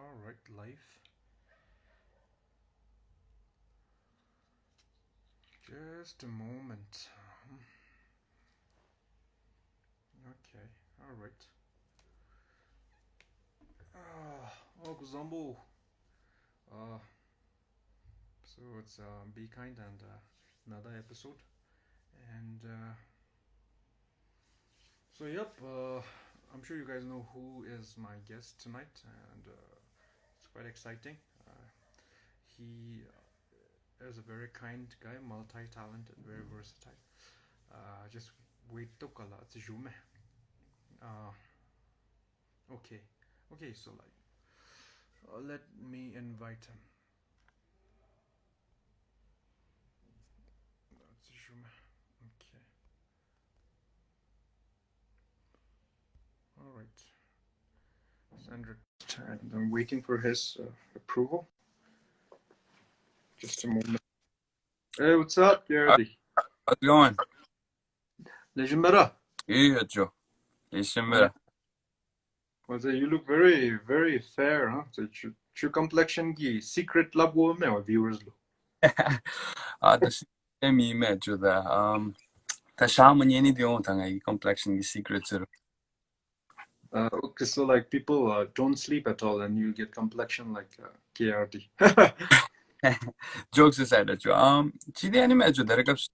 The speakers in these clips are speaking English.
All right, life. Just a moment. Okay, all right. Oh, Guzambo. Uh, so it's Be Kind and another episode. And yep, I'm sure you guys know who is my guest tonight, and it's quite exciting. He is a very kind guy, multi-talented, very versatile. Just wait to kala Jume. Uh, okay, okay. So let me invite him. Jume. Okay. All right. Send request, and I'm waiting for his approval. Just a moment. Hey, what's up, KRD? How's it going? Legendmera. Yeah, Joe. Listen, Was you look very, very fair, huh? So true complexion ki secret lab wo me viewers lo. the same email to the the shaman yeni diyo tanga complexion secrets. Okay, so like people don't sleep at all, and you get complexion like KRD. Jokes aside, Joe. Chidi anime Joe,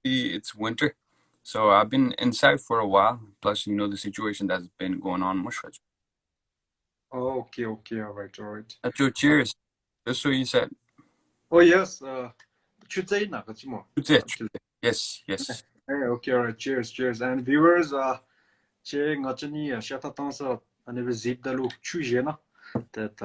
it's winter. So I've been inside for a while. Plus, the situation that's been going on. Oh, okay, okay, all right, all right. Joe, cheers. Just so you said. Oh yes, chutei na kachimo. Yes, yes. Hey, okay, all right, cheers, cheers, and viewers, che ngachani shata tansa anebe zip dalu chujena. That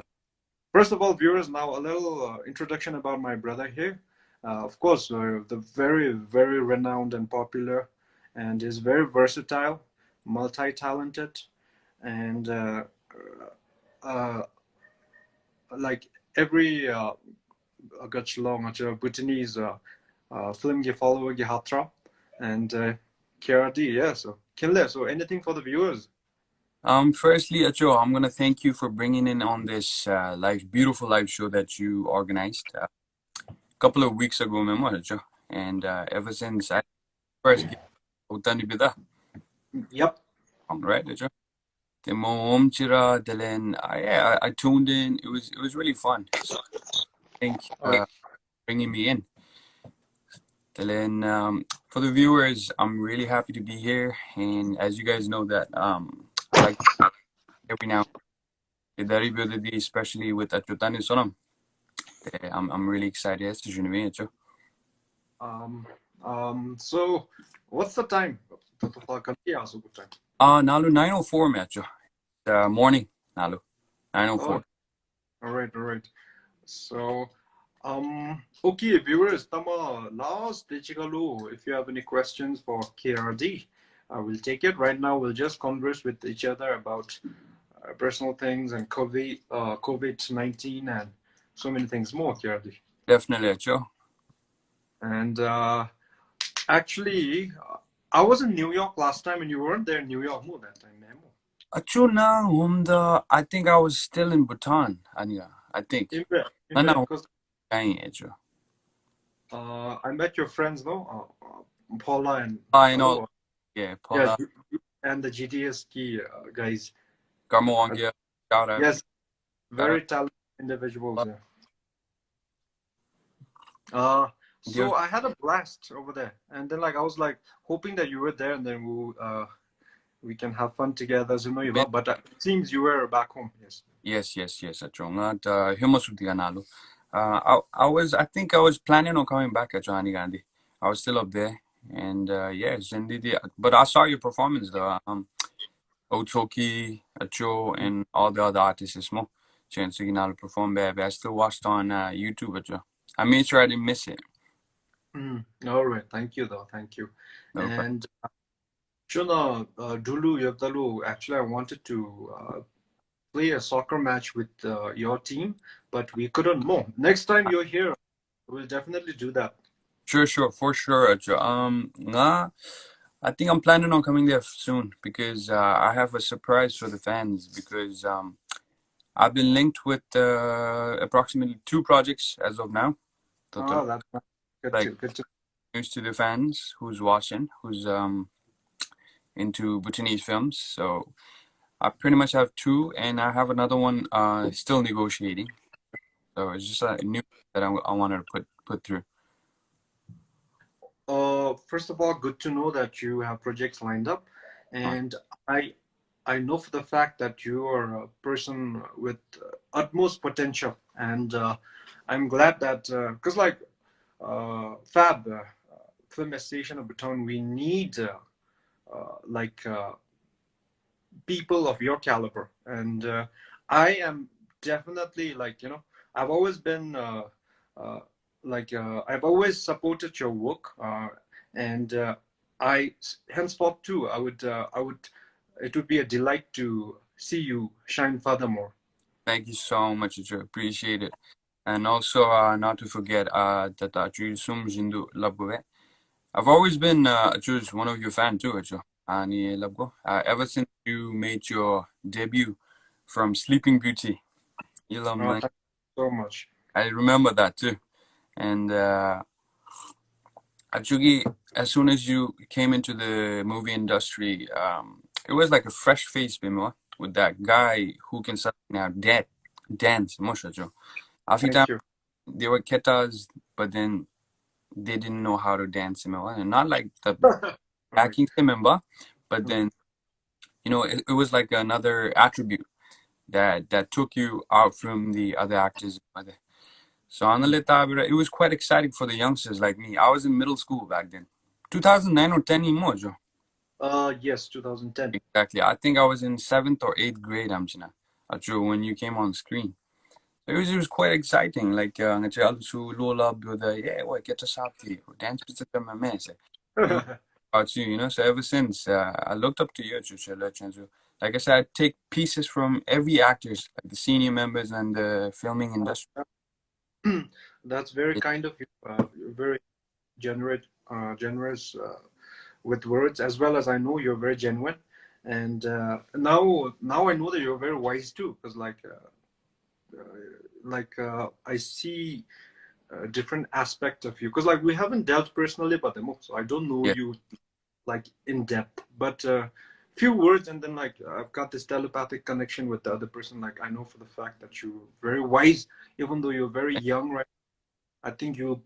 first of all, viewers, now a little introduction about my brother here. Of course, the very, very renowned and popular, and is very versatile, multi-talented, and uh, like every Bhutanese film ge follow ge hatra and KRD, yeah. So Kinley, so anything for the viewers? Firstly, Joe, I'm gonna thank you for bringing in on this beautiful live show that you organized a couple of weeks ago, Joe. And ever since I first came Bhutan bida, Yep. right, Joe? The mom chira, then I tuned in. It was really fun. So thank you for bringing me in. Then for the viewers, I'm really happy to be here. And as you guys know that I like every now especially with Tandin Sonam. I'm really excited to join me, Joe. So what's the time? Nalu 9:04 Joe. Morning, Nalu 9:04. All right, all right. So, okay, viewers, tama last dichikalu. If you have any questions for KRD, I will take it. Right now, we'll just converse with each other about personal things and COVID-19 and so many things more, KRD. Definitely, Joe. And actually, I was in New York last time, and you weren't there in New York more that time, man. I think I was still in Bhutan, Anya. I think. Because Joe. I met your friends, no? Paula and I know. Yeah, Paula. Yeah, and the GTS key guys. Garmoangia. Shout out. Yes, very talented individuals. Yeah. So I had a blast over there, and then I was hoping that you were there, and then we can have fun together. So but it seems you were back home. Yes. Yes. I think I was planning on coming back at Johnny Gandhi. I was still up there, and but I saw your performance though. Otoki, Acho, and all the other artists is more chance to perform there. But I still watched on YouTube, Acho. I made sure I didn't miss it. All right, thank you though, thank you. No and Shuna Dulu Yabdalu, actually I wanted to play a soccer match with your team, but we couldn't. More next time you're here, we'll definitely do that. Sure, for sure, Acho. I think I'm planning on coming there soon because I have a surprise for the fans because I've been linked with approximately 2 projects as of now. Oh, that's good Like too. Good to. news to the fans who's watching, who's into Bhutanese films. So I pretty much have 2, and I have another one still negotiating. So it's just a new that I wanted to put through. First of all, good to know that you have projects lined up, and I I know for the fact that you are a person with utmost potential, and I'm glad that because like Fab Film Station of Bhutan, we need like people of your caliber, and I am definitely like I've always been uh, I've always supported your work, and I henceforth too I would it would be a delight to see you shine furthermore. Thank you so much. I appreciate it. And also, not to forget that Sum Jindu Labwe. I've always been just one of your fan too, Acho. Ani Labgo. Ever since you made your debut from Sleeping Beauty, Thank you so much. I remember that too. And actually, as soon as you came into the movie industry, it was like a fresh face, Bimo, with that guy who can now dance, Moshajo. After Thank time, you. they were ketas, but then they didn't know how to dance, and not like the Right. backing member, but then it was like another attribute that took you out from the other actors. So on the Litabira, it was quite exciting for the youngsters like me. I was in middle school back then. 2009 or 10 emojo. Yes, 2010. Exactly. I think I was in 7th or 8th grade, Amjina. When you came on screen. It was quite exciting. Like ngaji alsu lola buda yeah, what get us up to dance pizza my mess. It was about you. So ever since I looked up to you, Chuchela Chenzu. Like I said, I take pieces from every actors, like the senior members and the filming industry. That's very kind of you. Very generous with words, as well as I know you're very genuine. And now I know that you're very wise too, because I see a different aspect of you. Because like we haven't dealt personally, but so I don't know Yeah. you like in depth. But few words, and then like I've got this telepathic connection with the other person. Like I know for the fact that you're very wise, even though you're very young, right? I think you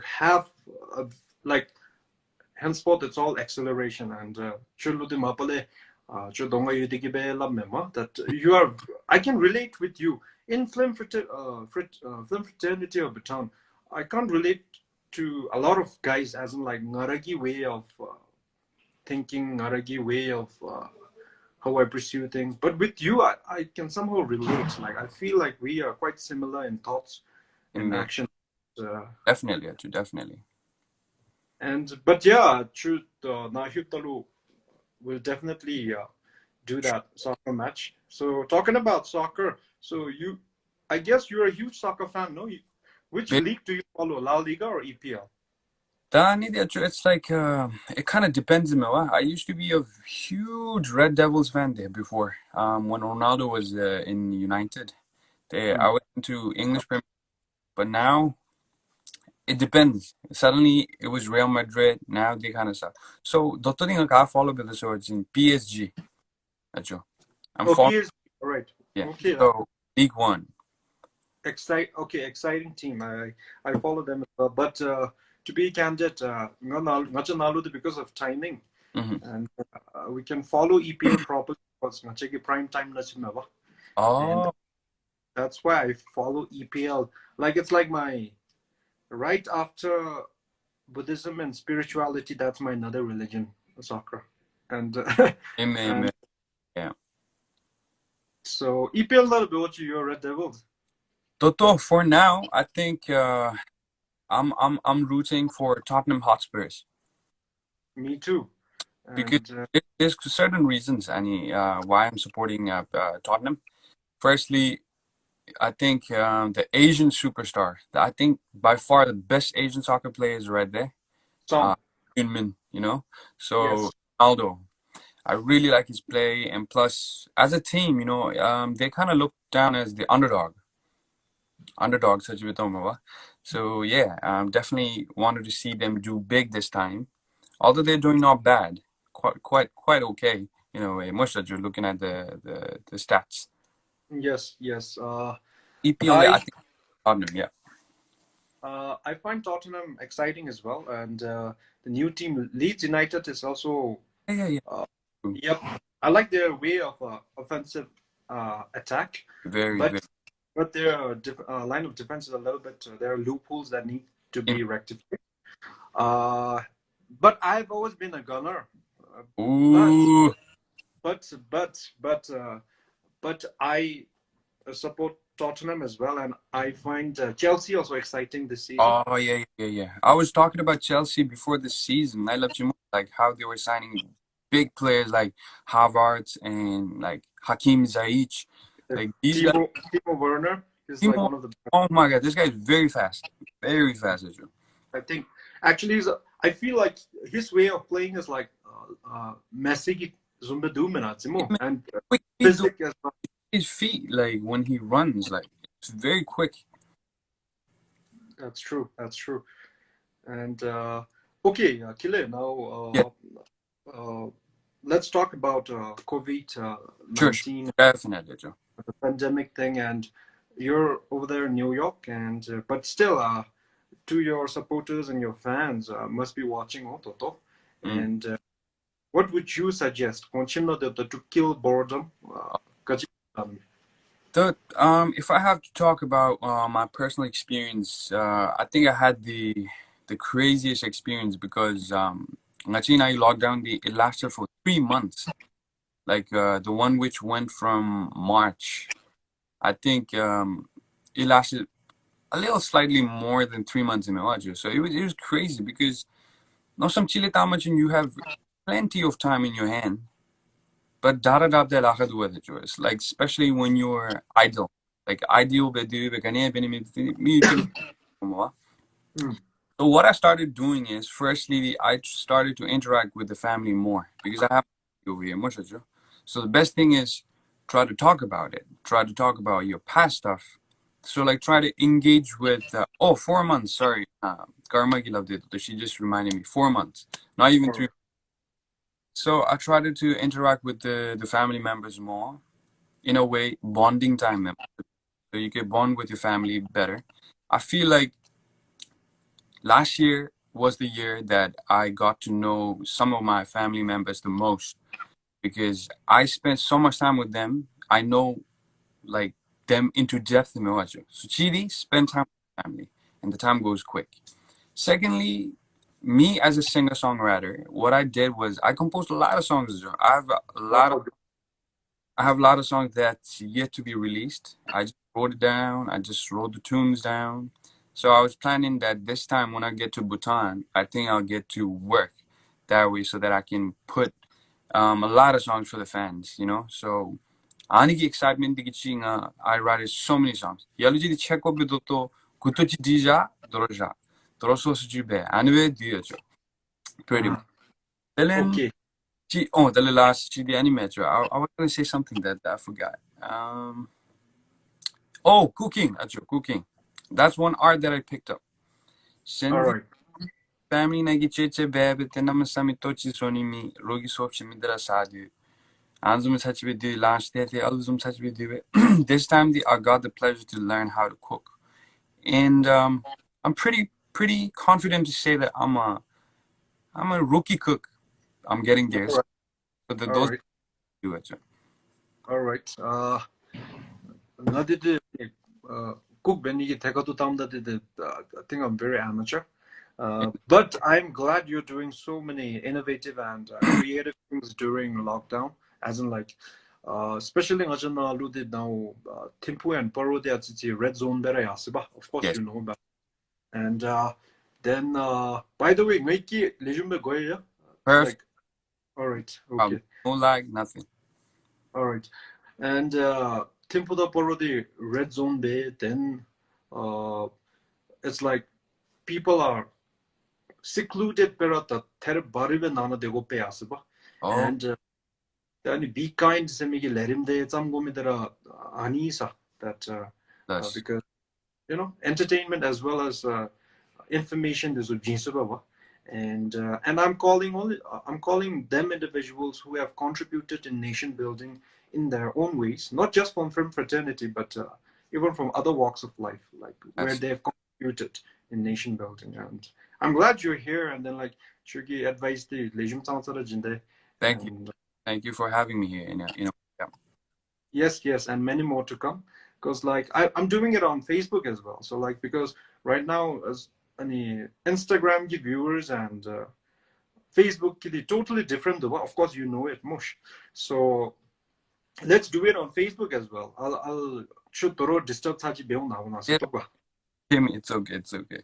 have like henceforth it's all acceleration and that you are I can relate with you in film fraternity of Bhutan. I can't relate to a lot of guys as in like ngaragi way of thinking, ngaragi way of how I pursue things, but with you I can somehow relate. Like I feel like we are quite similar in thoughts and action. Definitely, definitely. And but yeah, true. Nahutalu will definitely do that soccer match. So talking about soccer, so I guess you're a huge soccer fan, no? Which league do you follow, La Liga or EPL? It's like it kind of depends on me. I used to be a huge Red Devils fan there before. When Ronaldo was in United, I went into English Premier, but now it depends. Suddenly it was Real Madrid. Now they kind of stuff. So the thing I follow with the swords in PSG. Acho. I'm Oh, following. PSG. All right. Yeah. Okay. So League One. Okay, exciting team. I follow them as well. But to be candid, because of timing, Mm-hmm. and we can follow EPL properly because prime time and Oh, that's why I follow EPL. Like it's like my right after Buddhism and spirituality. That's my another religion, soccer, and amen. and Yeah. so EPL little bit what you Red Devils. Toto, for now, I think I'm rooting for Tottenham Hotspurs. Me too, Because and there's certain reasons, Annie, why I'm supporting Tottenham. Firstly, I think the Asian superstar. I think by far the best Asian soccer player is right there. Uh, Son. Yunmin, So Yes. Ronaldo. I really like his play, and plus, as a team, they kind of look down as the underdog, such with Omawa. So yeah, definitely wanted to see them do big this time. Although they're doing not bad, quite okay. Much that you're looking at the stats. Yes, yes. EPL, I I think Tottenham, yeah. I find Tottenham exciting as well, and the new team Leeds United is also. Yeah, yeah, yeah. Uh, True. yep, I like their way of offensive attack, Very, but very. their line of defense is a little bit. There are loopholes that need to In, be rectified. Uh, but I've always been a gunner. But ooh. but but but uh, but I support Tottenham as well, and I find Chelsea also exciting this season. Oh yeah, yeah, yeah. I was talking about Chelsea before the season. I loved you like how they were signing big players like Havertz and like Hakim Ziyech. Like these guys. Timo Werner is like Timo, one of the best. oh my God, this guy is very fast, Israel. I think actually I feel like his way of playing is like Messi Zumba Dumina Timo and Quick feet, dude. physic as well. His feet, like when he runs, like it's very quick. That's true. That's true. And okay, Kile, Yeah, now let's talk about COVID sure, sure, 19, definitely, Joe. the pandemic thing, and you're over there in New York, and but still, to your supporters and your fans, must be watching Ototo. Mm. And what would you suggest? Continue to kill boredom. If I have to talk about my personal experience, I think I had the craziest experience because ngayon I locked down it lasted for 3 months. Like the one which went from March. I think it lasted a little slightly more than 3 months in Malaysia. So it was crazy because no some Chile tamachin you have plenty of time in your hand. But dara dab de lakad with it, Joyce. Like especially when you're idle. Like ideal bedu bekane beni Hmm. so what I started doing is firstly I started to interact with the family more because I have over here much of you. So the best thing is try to talk about it. Try to talk about your past stuff. So like try to engage with 4 months, sorry. Karma loved it. She just reminded me 4 months. Not even All 3. right. So I tried to interact with the family members more. In a way, bonding time members. So you can bond with your family better. I feel like last year was the year that I got to know some of my family members the most because I spent so much time with them. I know like them into depth in Mewacho. So Chidi, spend time with family and the time goes quick. Secondly, me as a singer-songwriter, what I did was I composed a lot of songs. Wow. I have a lot of songs that's yet to be released. I just wrote it down. I just wrote the tunes down. So I was planning that this time when I get to Bhutan, I think I'll get to work that way so that I can put a lot of songs for the fans. So 아니기 excitement digichi nga I write so many songs. Yaluji di check up to kutochi dija doroja. Doroso sujube anime diyojo. Pretty much. Then Okay. the last CD anime. I was gonna say something that I forgot. Cooking. That's cooking. That's one art that I picked up. All Sendi right. family nagi cheche bebe tenamasami tochi sonimi rogi sopshi midra sadi. Anzum sachibi di last day alzum sachibi di. This time I got the pleasure to learn how to cook, and I'm pretty confident to say that I'm a rookie cook. I'm getting there. All So right. All those right. do it. All right. 나디드 꼭 benigi tekatu tamdadid. I think I'm very amateur. But I'm glad you're doing so many innovative and creative things during lockdown, as in like, especially ngajana ludid now Timpu and Parodia Titi Red Zone Bere Yasiba. Of course, Yes. you know about. And then, by the way, Nike Lejumbe Goya. Perfect. Like, all right, okay, No lag, nothing. all right. And Timpu the Parodi Red Zone Bay. Then it's like people are secluded perata ter baribe nana dego pe asiba. Oh, And be kind se me let him de tsam go me dera ani sa that That's because entertainment as well as information is a and I'm calling them individuals who have contributed in nation building in their own ways, not just from fraternity, but even from other walks of life, like where that's they have contributed in nation building. And I'm glad you're here. And then like Chugi advised the Lejum Chansara Jinde, thank you. and Thank you for having me here. Yeah. yes, and many more to come. Because like I'm doing it on Facebook as well. So like because right now as any Instagram viewers and Facebook is totally different. Of course, you know it, mush. So let's do it on Facebook as well. I'll should thorough disturb Taji Beon now. Yeah, Tim, it's okay. It's okay.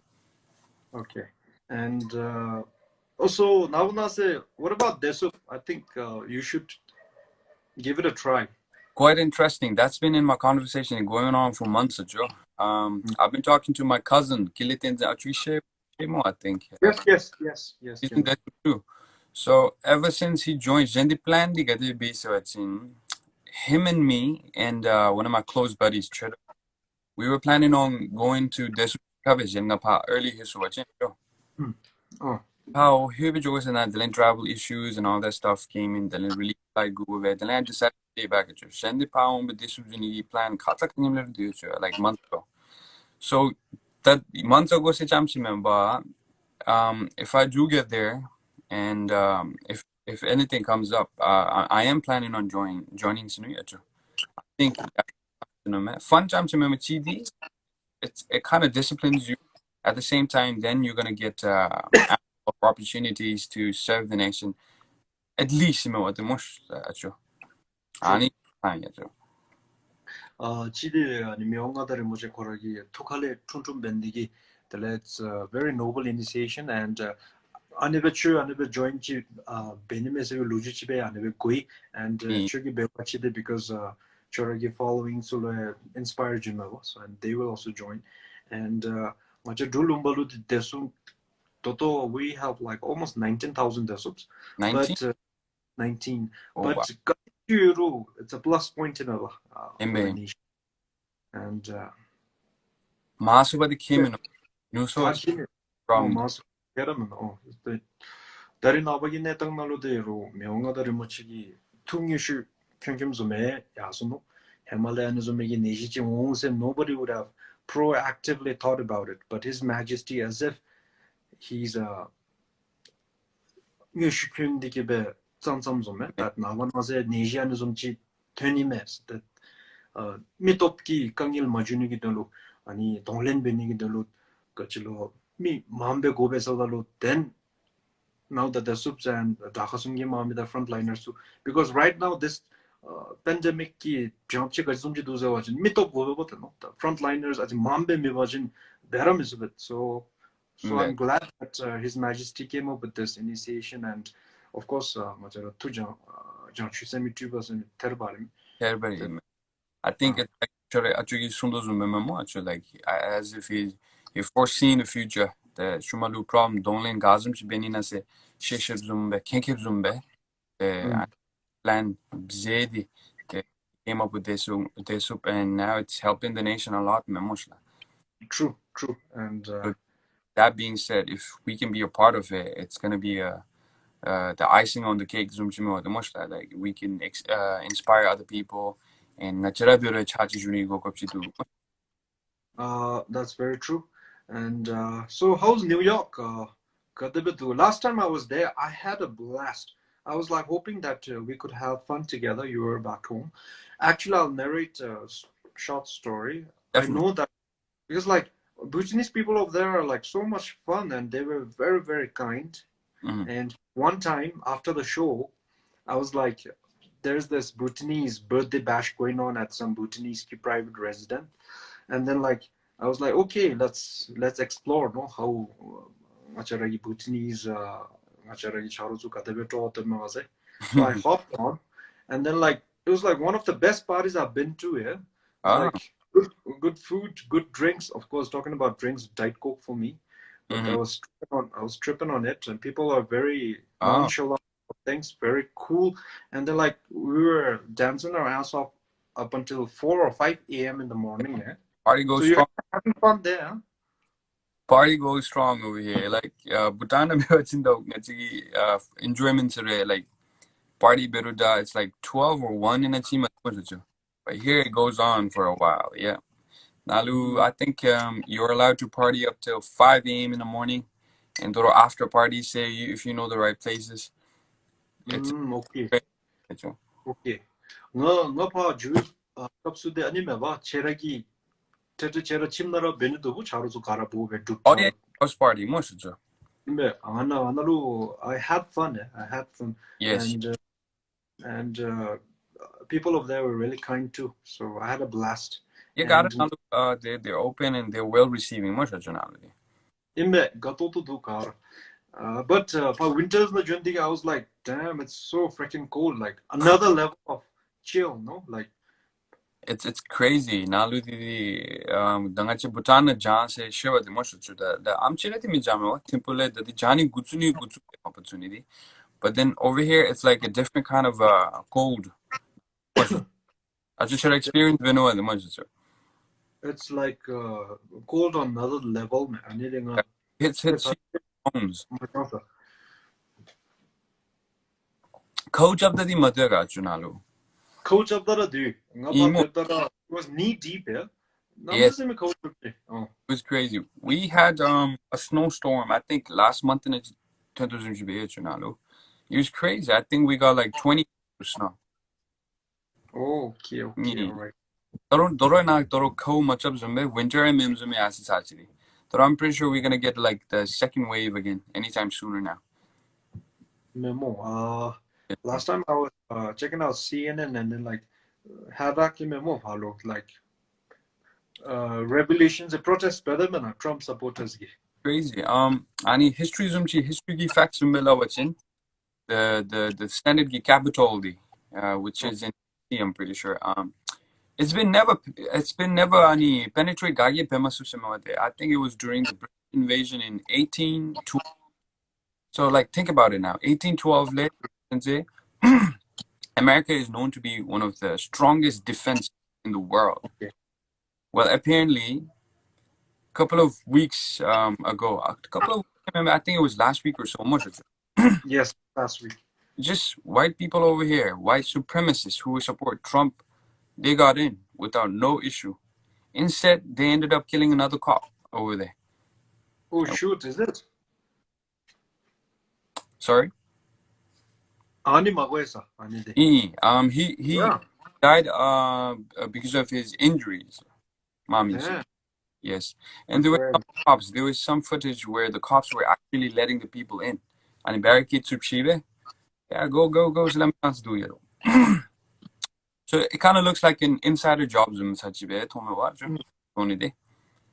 Okay. And also, now say, what about Desup? I think you should give it a try. Quite interesting. That's been in my conversation going on for months, Joe. I've been talking to my cousin, Kilitin Atrishe, I think. Yes, He's in Jim. that too. So ever since he joined, Jendi plan the gade be so it's in him and me and one of my close buddies, Chid. We were planning on going to this coverage in early history. Hmm. Oh, How huge was in that the travel issues and all that stuff came in the really like Google where the land decided to stay back at you. Shendi pound but this was in the plan like months ago. So that months ago say remember if I do get there and if anything comes up, I am planning on joining Sinuyacho. I think fun jam to remember TD. It kind of disciplines you. At the same time, then you're gonna get opportunities to serve the nation. At least at the most, true. 아니 아니죠. 지대 아니 명가들의 무제 거라기 토칼레 춘춘 밴디기 that's a very noble initiation and I never joined Benimese Lujichibe, I never Gui, and Chugi Bewachide because Choragi following Solo inspired Jimawa, so and they will also join. And Macha Dulumbalu Desum Toto, we have like almost 19,000 desups, 19? but 19. Oh wow. But Kachuru, it's a plus point in for a 엠베 nation. And 마수바디 케미노 뉴소 Tachi, oh, from Mas, 다른 아버지네 땅날로대로 명가다리 모치기 퉁유슈 평균좀에 야수노 Himalayanism nejichi wonse nobody would have proactively thought about it, but His Majesty, as if he's a nyushukundikebe tsamtsamzome that nawanase nejianism chi tenimes that mitopki kangil majunigi dolo ani donglen benigi dolo kachilo mi mambe gobesadalo then now that the subs and Dakhasungi Mami, the frontliners too. Because right now this pandemic ki jamche gajumji duza wajin mito gobe bote no the frontliners as mambe mi wajin beram is bit so I'm glad that His Majesty came up with this initiation and of course majara tu jan chusemi tubas and terbarim. everybody. I think it's actually like as if he foreseen the future. The Shumalu problem don't gazum benina se shishib zumbe kenkib zumbe plan bzedi came up with this and now it's helping the nation a lot memoshla. True and But that being said, if we can be a part of it, it's gonna be the icing on the cake zumchimo the moshla like we can inspire other people and naturabure chachi juni go kopchidu. That's very true. And so, how's New York? Last time I was there, I had a blast. I was like hoping that we could have fun together. You were back home. Actually, I'll narrate a short story. Definitely. I know that because like Bhutanese people over there are like so much fun, and they were very, very kind. Mm-hmm. And one time after the show, I was like, there's this Bhutanese birthday bash going on at some Bhutanese private residence. And then like I was like, okay, let's explore, no, how macharagi Bhutanese macharagi charuzu kadebeto maze. So I hopped on, and then like it was like one of the best parties I've been to here. Like good food, good drinks. Of course, talking about drinks, Diet Coke for me. But I was tripping on it, and people are very nonchalant things, very cool. And then like we were dancing our ass off up until 4 or 5 a.m. in the morning, eh? Party So goes you're strong. having fun there, huh? Party goes strong over here. Like Bhutan enjoyment like party beruda. It's like 12 or 1 in a team. But here it goes on for a while. Yeah. Nalu, Mm, I think you're allowed to party up till 5 a.m. in the morning, and there are after parties. Say if you know the right places. It's okay, great. okay. No, pa juice. Kapsude anime ba cheragi tete chera chimnara benudu bu charuzu karabu ve Oh yeah, dupta. house party, most of But I had fun. I had fun, Yes, and people over there were really kind too. So I had a blast. you got it. And Nalu. They're open and they're well receiving. Most of Nalu. imbe gatotu do kar. But for winters na jundi, I was like, damn, it's so freaking cold. Like another level of chill, no? Like It's crazy. Nalu the dangache Bhutan na jaan se shiva the most of the amchile the mijamo tempule the jani gutsu opportunity. But then over here it's like a different kind of cold. Most I just had experience Vinoa the most. it's like cold on another level, man. I needing a Hits you bones. it Coach up the mother Nalu. coach up that do. Ngapa Emo. that was knee deep, yeah. Yes, Numbers in the coach. Oh, it was crazy. We had a snowstorm, I think last month in 2025. It was crazy. I think we got like 20 snow. okay, all Me. right. Doro cold much up zumbi winter and mimzumi asis actually. But I'm pretty sure we're gonna get like the second wave again anytime sooner now. Memo. Yeah. Last time I was checking out CNN and then like Havaki memo follow like revolutions, a protest better than a Trump supporters. Crazy. Any history zumchi history ki facts zumbila wachin the Senate ki capital di which is in D.C., I'm pretty sure. It's been never any penetrate gagi pema susimawate. I think it was during the British invasion in 1812. So like think about it now. 1812 le say America is known to be one of the strongest defense in the world. Okay. Well, apparently, a couple of weeks ago, I think it was last week or so much. Yes, last week. Just white people over here, white supremacists who support Trump, they got in without no issue. Instead, they ended up killing another cop over there. Oh shoot, is it? Sorry. Ani Maguesa, Ani de. He Yeah. died because of his injuries. Mommy said. Damn. Yes. And there were some cops. There was some footage where the cops were actually letting the people in. And barricade subshibe. Yeah, go. So let me not do it. So it kind of looks like an insider job zoom sachibe. Told me what? Only day.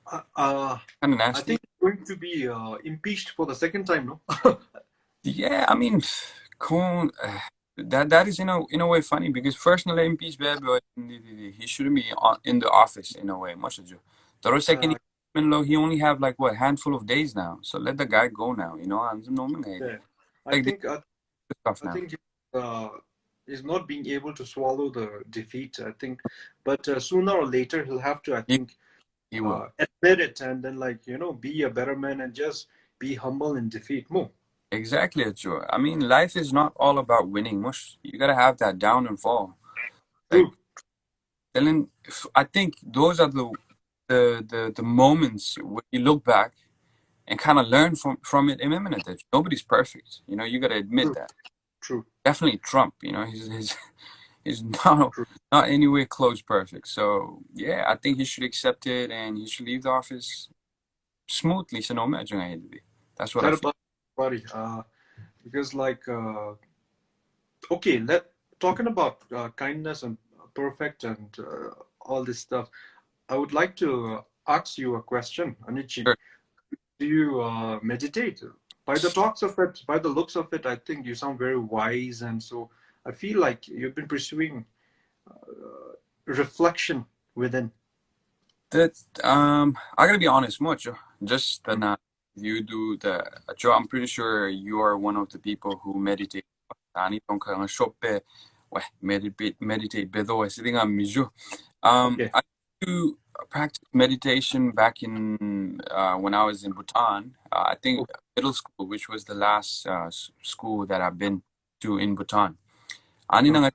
Kind of I nasty. think it's going to be impeached for the second time, no? Yeah, I mean, Cohn, that is in a way funny because personally impeached bad boy he shouldn't be in the office in a way. Much ado. The second he only have like what handful of days now, so let the guy go now. I'm Yeah. I like this think uh, stuff I now. think he's not being able to swallow the defeat. I think, but sooner or later he'll have to. I He, think he will. admit it and then like be a better man and just be humble in defeat. More. Exactly, Joe. I mean, life is not all about winning. Mush, you gotta have that down and fall. Like, True. then I think those are the moments where you look back and kind of learn from it. Remember that nobody's perfect. You gotta admit True. that. True. Definitely Trump. He's not anywhere close perfect. So yeah, I think he should accept it and he should leave the office smoothly. So no matter that's what I That feel. about buddy. Because like okay, talking about kindness and perfect and all this stuff. I would like to ask you a question, Anichi. Sure. Do you meditate? By the talks of it, by the looks of it, I think you sound very wise, and so I feel like you've been pursuing reflection within. That I gotta be honest, much just that you do the Joe. I'm pretty sure you are one of the people who meditate. Ani tong kang shop pe we meditate bedo sitting on miju. Okay. I used to practice meditation back in when I was in Bhutan. I think Okay. middle school, which was the last school that I've been to in Bhutan. Ani Sure. nang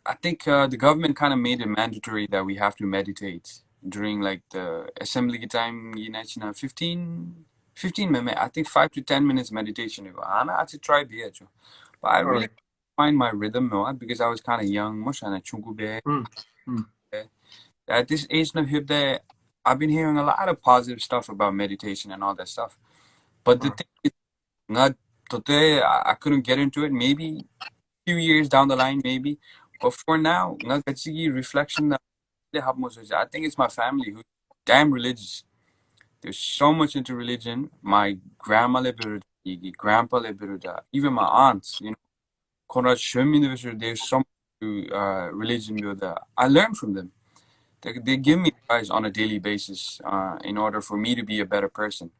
I think the government kind of made it mandatory that we have to meditate during like the assembly time. You know, 15 minutes. I think 5 to 10 minutes meditation. I had to try the edge, but I All really right. find my rhythm no, because I was kind of young. Much and chungu be. Mm. Mm. At this age of hip there, I've been hearing a lot of positive stuff about meditation and all that stuff. But the Uh, thing is, not today I couldn't get into it. Maybe few years down the line, maybe. But for now, nga kachigi reflection na they have most of it. I think it's my family who damn religious. They're so much into religion. My grandma leberuda, grandpa leberuda, even my aunts, you know, Konrad Shermin, there's so much to religion builder. I learn from them. They give me advice on a daily basis in order for me to be a better person.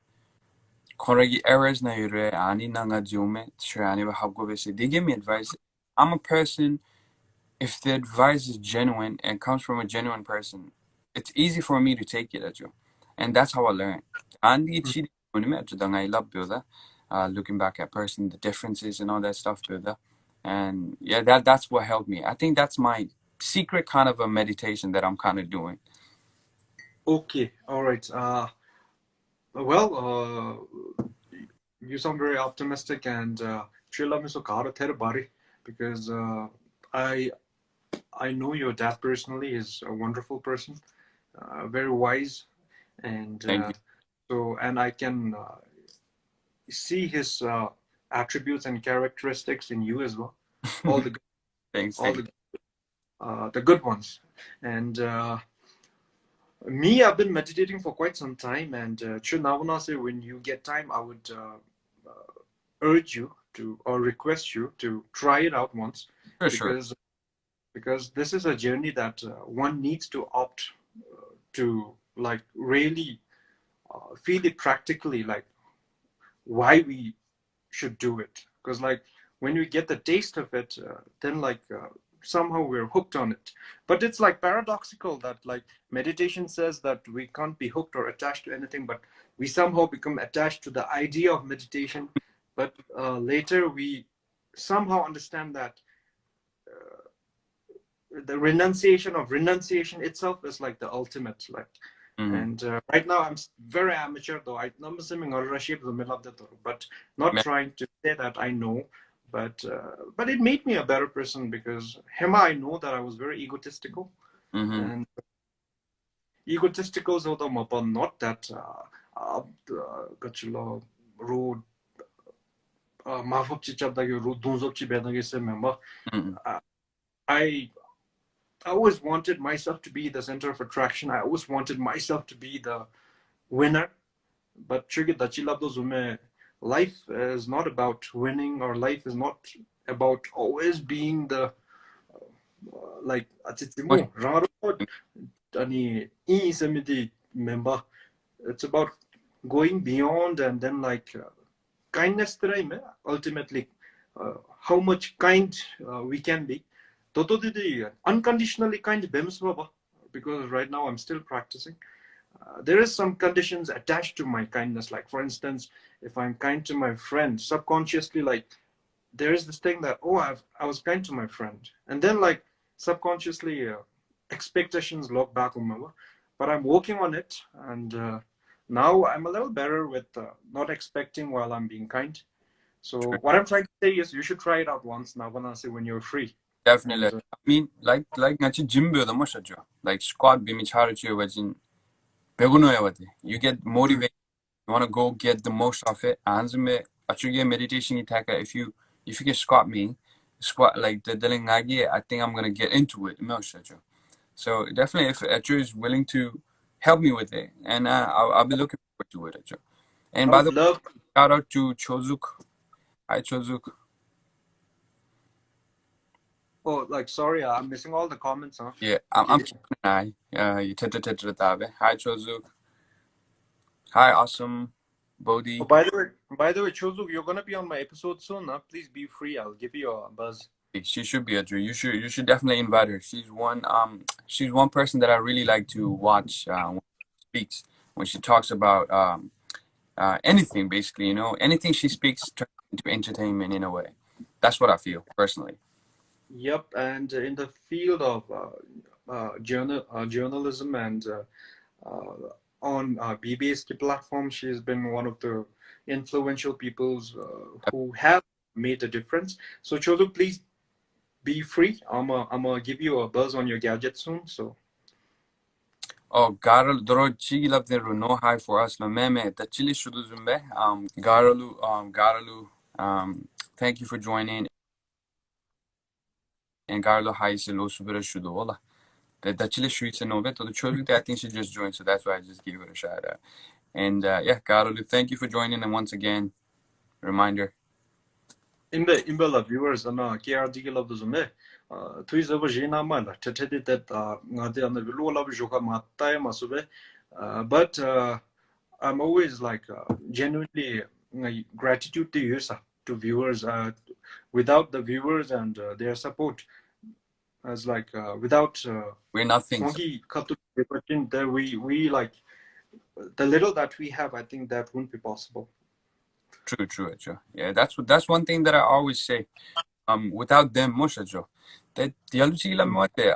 Konrad errors na yure ani na nga jume, sure ani ba habgo besi. They give me advice. I'm a person. If the advice is genuine and comes from a genuine person, it's easy for me to take it at you. And that's how I learn. And mm. I love builder. Looking back at person, the differences and all that stuff, builder. And yeah, that's what helped me. I think that's my secret kind of a meditation that I'm kind of doing. Okay. All right. Well, you sound very optimistic and chilla me so karo ther bari because I I know your dad personally is a wonderful person, very wise, and Thank you. and I can see his attributes and characteristics in you as well. All the Thanks, all thank the good ones. And me, I've been meditating for quite some time, and Chunavana say when you get time, I would urge you to or request you to try it out once, you. For sure. because this is a journey that one needs to opt to like really feel it practically, like why we should do it. Because like when we get the taste of it, then like somehow we're hooked on it. But it's like paradoxical that like meditation says that we can't be hooked or attached to anything, but we somehow become attached to the idea of meditation. But later we somehow understand that the renunciation of renunciation itself is like the ultimate, like. Mm-hmm. And right now I'm very amateur though. But not trying to say that I know, but it made me a better person because Hema, I know that I was very egotistical, Mm-hmm. and egotistical so the not that gachilo road mafop chichab road dunzop chi bedagi se member. Mm-hmm. I I always wanted myself to be the center of attraction. I always wanted myself to be the winner. But life is not about winning, or life is not about always being the like Much. member. It's about going beyond, and then like kindness ultimately how much kind we can be. Unconditionally kind because right now I'm still practicing. There is some conditions attached to my kindness. Like for instance, if I'm kind to my friend, subconsciously, like there is this thing that I was kind to my friend, and then like subconsciously expectations look back on me. But I'm working on it, and now I'm a little better with not expecting while I'm being kind. So what I'm trying to say is you should try it out once now when you're free. Definitely. And I mean, like ngachi gym builder much like squat bimi charu wajin beguno you get motivated. You want to go get the most of it. Anzume achuge meditation itaka. If you can squat like the delingagi, I think I'm gonna get into it. So definitely, if Achu is willing to help me with it, and I'll be looking forward to it, Achu. And I by would the way, love. shout out to Chozuk. Hi, Chozuk. Oh, like sorry, I'm missing all the comments, huh? Yeah, I'm Okay. keeping an eye. You Hi, Chozuk. Hi, Awesome. Bodhi. Oh, by the way, Chozuk, you're gonna be on my episode soon. Please be free. I'll give you a buzz. She should be a Drew. You should definitely invite her. She's one person that I really like to watch when she speaks, when she talks about anything basically, anything she speaks turns into entertainment in a way. That's what I feel personally. Yep, and in the field of journalism and on BBS platform, she's been one of the influential peoples who have made a difference. So Cholu, please be free. I'm gonna give you a buzz on your gadget soon. So Oh, Dorji love the no hi for us. No meme. The chili shudu zumbe. Garalu. Thank you for joining. And Garalu hi se lo subira shudu wala. The chili shudu no bet. The children I think she just joined, so that's why I just gave her a shout out. And yeah, Garalu, thank you for joining. And once again, reminder. imbe viewers ana KRD love the zume. Tuiz over jina manda. Tetedi that ngade ana vilo love joka matai masube. But I'm always like genuinely gratitude to you, sir, to viewers. Without the viewers and their support, as like without We're nothing. Kongi Katu there we like the little that we have. I think that wouldn't be possible. True. Yeah, that's one thing that I always say. Without them, Moshajo. That the Aluchila Mote,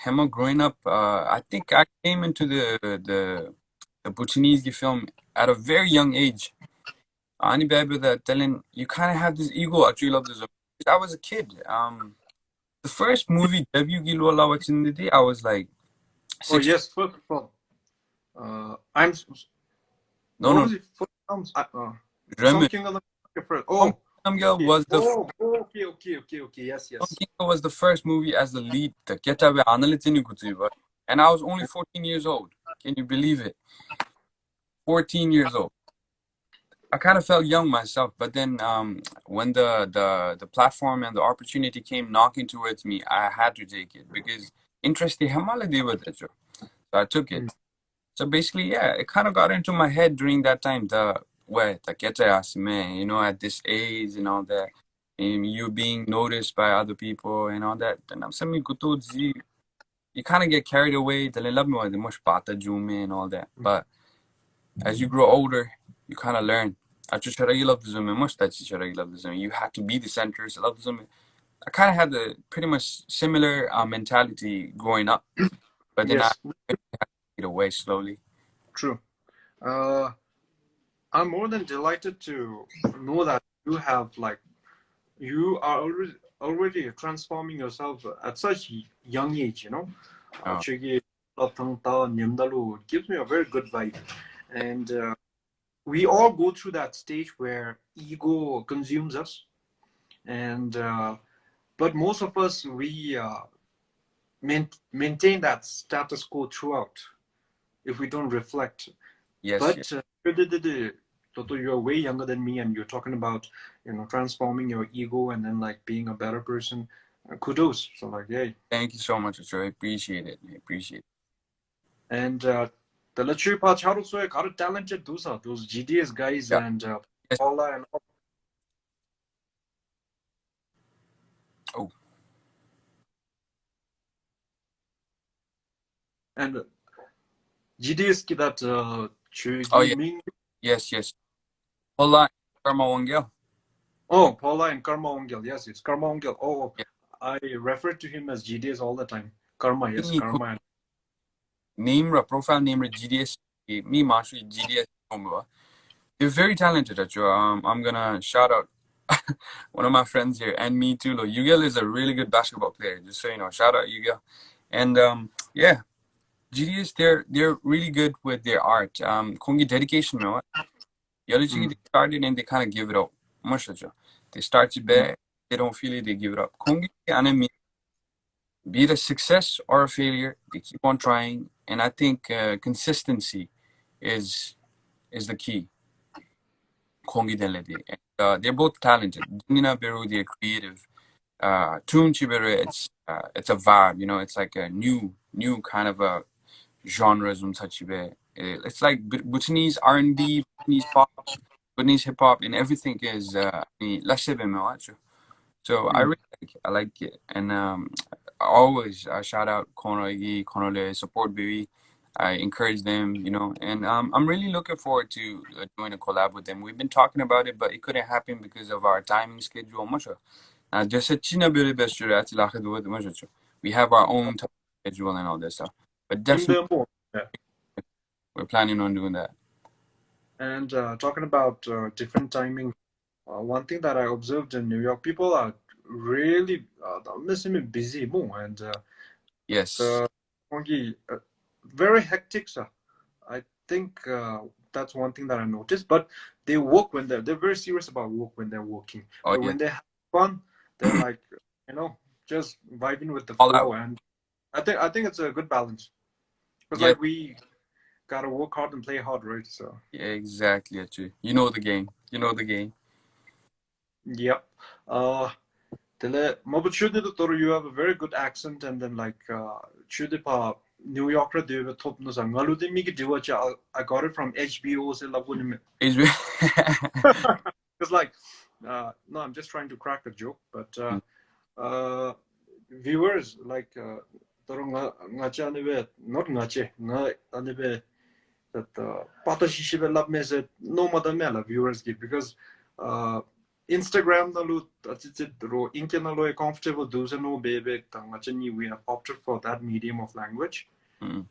Hema growing up, I think I came into the Bhutanese film at a very young age. Ani baby that telling you kind of have this ego. Actually, love this. I was a kid. The first movie debut Gilola watching the day, I was like Oh 16. yes, first of all, I'm. What No. was it? First, Remy. something on the first. Oh, Girl okay. was the Okay. Yes. Kinley was the first movie as the lead. The Getabe Analytini Kutuba. And I was only 14 years old. Can you believe it? 14 years old. I kind of felt young myself, but then when the platform and the opportunity came knocking towards me, I had to take it because interesting hamala de with it. So I took it. So basically, yeah, it kind of got into my head during that time. The Getabe man, at this age and all that. And you being noticed by other people and all that. And I'm saying, you kind of get carried away. And all that. But as you grow older, you kind of learn. You have to be the center. I kind of had the pretty much similar mentality growing up, but then I Yes, had to get away slowly. true. I'm more than delighted to know that you are already transforming yourself at such young age. Oh, 저기 gives me a very good vibe, and we all go through that stage where ego consumes us, and but most of us we maintain that status quo throughout if we don't reflect. yes. But Toto, you're way younger than me, and you're talking about transforming your ego and then like being a better person. Kudos. So like, yay. Thank you so much, Joe. I appreciate it. And the luxury part, how to say, got a talented those GDS guys Yeah. and Yes. Paula and Oh. and GDS that Oh yeah. Ming. Yes. Hold on, Karma Wangel. Oh, Paula and Karma Ongel. Yes, it's Karma Ongel. Oh, Yeah. I refer to him as GDS all the time. Karma, yes, Karma. Profile name GDS. Me, Mashu, GDS. They're very talented, Joe. I'm gonna shout out one of my friends here and me too. Yugel is a really good basketball player. Just so you know, shout out Yugel. And yeah, GDS they're really good with their art. Kongi dedication, no. They started and they kind of give it up. Much they start it bad, they don't feel it, they give it up. Kongi anime, be it a success or a failure, they keep on trying, and I think consistency is the key. Kongi Deledi. They're both talented. Nina Beru, they're creative. Tune Chiberu, it's a vibe, it's like a new kind of a genre. It's like Bhutanese R&B, Bhutanese pop, Bhutanese hip hop, and everything is so I Mm. really like it, and I always shout out Konogi, Konole, support Baby. I encourage them, and I'm really looking forward to doing a collab with them. We've been talking about it, but it couldn't happen because of our timing schedule. Just we have our own time schedule and all that stuff, but In definitely the more. Yeah. we're planning on doing that. And talking about different timing, one thing that I observed in New York, people are really missing me busy more and Yes. the very hectic. Sir. I think that's one thing that I noticed. But they work when they're very serious about work when they're working. Oh But yeah. when they have fun, they're like you know just vibing with the All out. flow. And I think it's a good balance because Yeah. like we gotta work hard and play hard, right? So Yeah. Exactly. Actually, you know the game. You know the game. yep. Tele Mobuchudu Toru, you have a very good accent, and then like Chudipa New Yorker, they were top no sang. Ngaludi miki diwacha. I got it from HBO. Se labuni It's It's like, no, I'm just trying to crack a joke, but uh, viewers like, toro ngache anibe not ngache nga anibe that pata shishibe lab mese no madamela viewers give because Instagram na lu atsit ro inke na lo comfortable do se no bebe ngache ni we have opted for that medium of language. mm.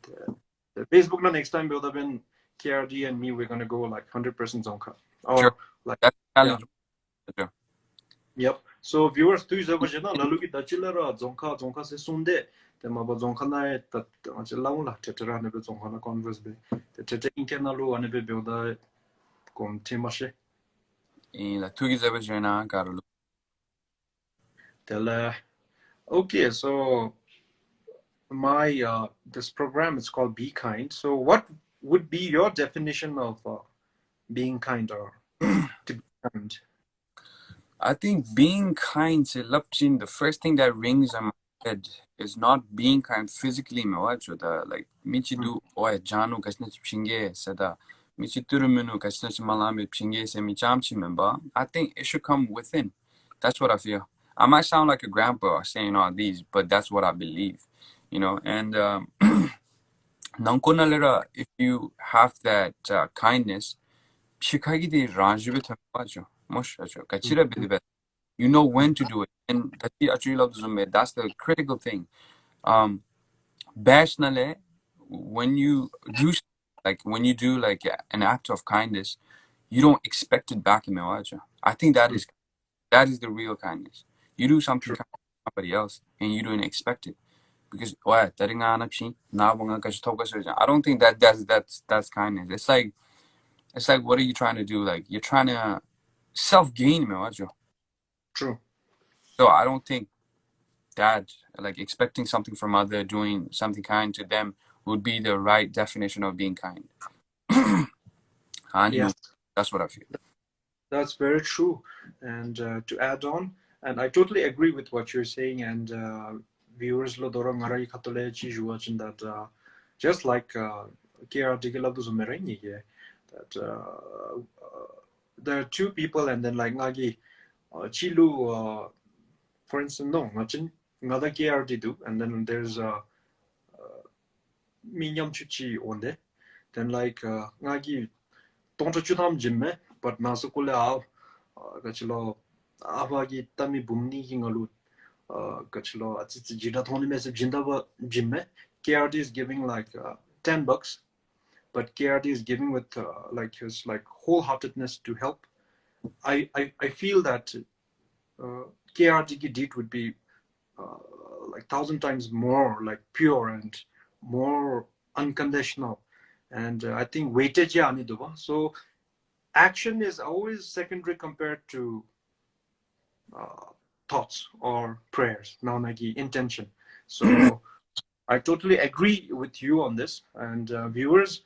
Facebook na next time build up in KRD and me we're gonna go like 100% zonka Sure. or like That's a yeah. challenge. Sure. Yep. So viewers tu je vaje na lalu ki tachilera zonka se sunde te maba zonka na ta achila la tetera ne be zonka na converse be te tete inke na lu ane be builda kom temashe In la tugize bejena Carlo. tele okay so my this program is called Be Kind. So what would be your definition of being kind or to be kind? I think being kind to Lapchin, the first thing that rings in my head is not being kind physically, me watch the like Mm, Michidu or Janu Kasnach Pinge Sada Michiturumunu Kasnach Malami Pinge se Michamchi member. I think it should come within. That's what I feel. I might sound like a grandpa saying all these, but that's what I believe, and Nankonalera, if you have that kindness, Shikagidi Ranjibit Mosh, mm, Kachira Bidibet. You know when to do it, and that's the critical thing. Um, Bashnale, when you do like an act of kindness, you don't expect it back in Mewaja. I think mm. that is the real kindness. You do something True, kind for somebody else, and you don't expect it because why? I don't think that's kindness. It's like what are you trying to do? Like you're trying to self gain, Mewaja. true, So I don't think that like expecting something from other doing something kind to them would be the right definition of being kind. And yes. that's what I feel. That's very true. And to add on, and I totally agree with what you're saying. And viewers lo dorong ngarai katole chi juachin that just like KRD ke labdu zumereni ye that there are two people and then like ngagi chilu for instance no ngachin ngada KRD do and then there's minyam chuchi onde then like ngagi tonto chudam jimme but nasukule ao gachilo abagi tami bumni hingalu gachilo atsi jida thoni mese jindaba jimme KRD is giving like $10 but KRD is giving with like his like wholeheartedness to help. I feel that uh, KRD deed would be uh, like 1,000 times more like pure and more unconditional and I think weightage ya ani duba so action is always secondary compared to uh, thoughts or prayers, now nagi intention. So I totally agree with you on this and viewers.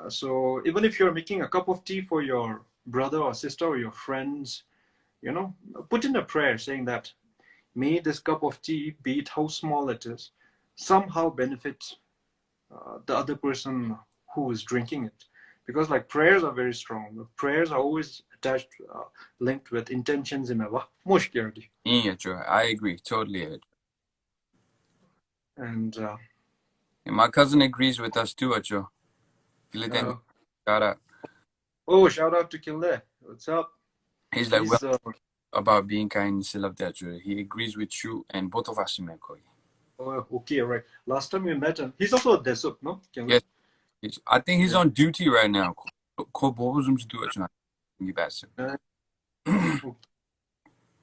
So even if you're making a cup of tea for your brother or sister or your friends, put in a prayer saying that may this cup of tea, be it how small it is, somehow benefit the other person who is drinking it, because like prayers are very strong. The prayers are always attached, linked with intentions in our mush KRD. Yeah, I agree totally. And And my cousin agrees with us too, Joe. Shout out. oh, shout out to Kinley. What's up? He's like, well, He's about being kind and still of that, Joe. He agrees with you and both of us, man. okay, right. Last time we met him, he's also a Desup, no? Kinley? Yes, I think he's Yeah. on duty right now.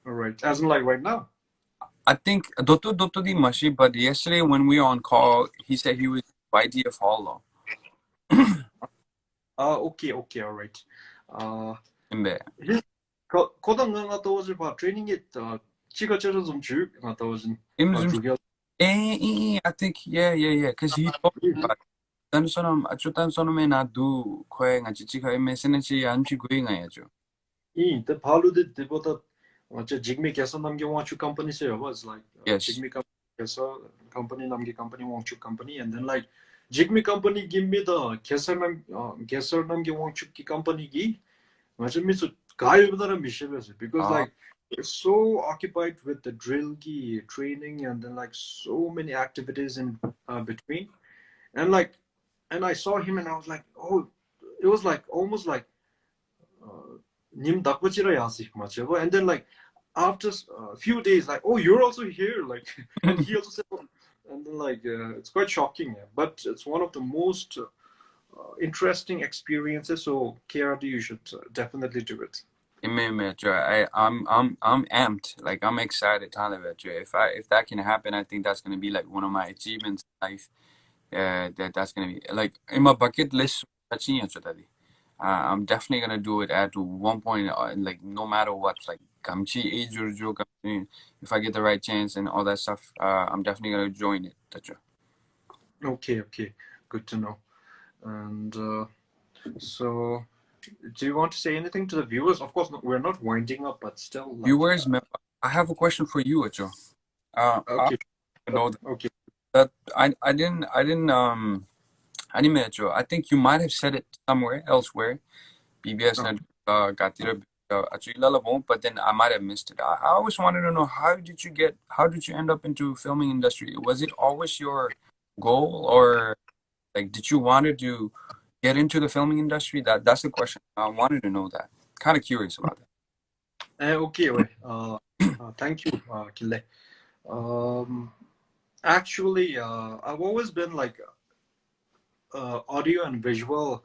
All right. As in like right now. I think Dotto di Mashi, but yesterday when we were on call, he said he was YDF Hall. Okay, all right. Imbe. His 고등 갔다 오지 봐. 트레이닝 지가 좀 갔다 오진. I think yeah. Cause he told me about Tan Sonam achutan Sonam na do kwe nga chichika mesenechi anchi going ngayajo. The Palu did what a Jigme Kesa Namgi Wanchu company say was like Yes. Jigme Kesa company Namgi company Wanchu company, and then like Jigme company give me the Kesa Namgi Wanchu company gi. Imagine me so guy over there because like they're so occupied with the drill gi training and then like so many activities in between, and I saw him and I was like, oh, it was like almost like 님 닭꼬치라 야식 맞죠? And then like after a few days, like, oh, you're also here, like, and he also said, and then like it's quite shocking, yeah. But it's one of the most interesting experiences. So KRD, you should definitely do it. I'm amped. Like I'm excited, If that can happen, I think that's gonna be like one of my achievements in life. That's gonna be like in my bucket list. I'm definitely gonna do it at one point, like no matter what, like kamchi age or joke. If I get the right chance and all that stuff, I'm definitely gonna join it. Okay, good to know. And so, do you want to say anything to the viewers? Of course, we're not winding up, but still. Like, viewers, I have a question for you, Acho. Okay. I know okay. That I didn't I think you might have said it somewhere elsewhere. BBS got but then I might have missed it. I always wanted to know how did you end up into filming industry? Was it always your goal, or like did you wanted to get into the filming industry? That's the question. I wanted to know that. Kind of curious about that. Okay, wait. Thank you, Kinley. Actually, I've always been like audio and visual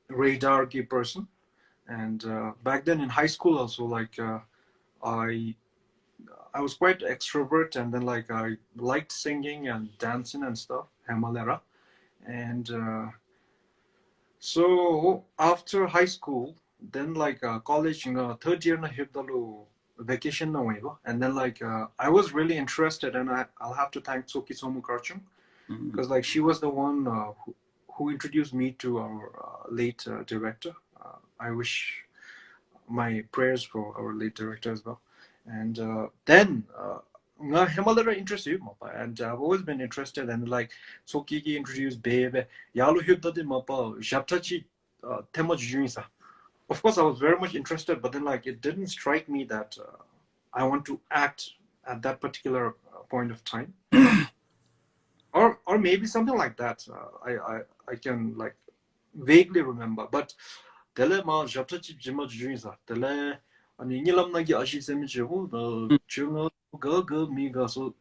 radar key person, and back then in high school also, like I was quite extrovert, and then like I liked singing and dancing and stuff, Himalaya, and so after high school, then like college, third year na hibdalu vacation na waiva, and then like I was really interested, and I'll have to thank Soki Somu Karchung, because like she was the one who introduced me to our late director. I wish my prayers for our late director as well. And then Himalaya interested you, and I've always been interested, and like Soki introduced Babe, Yalu Hibdadi Mapa, Japtachi Tema Jujunisa. Of course, I was very much interested, but then like it didn't strike me that I want to act at that particular point of time. Or maybe something like that. I can like vaguely remember, but tele ma japtachi jima juisa tele ani ngilam nagi ashi semichu the chunga go miga so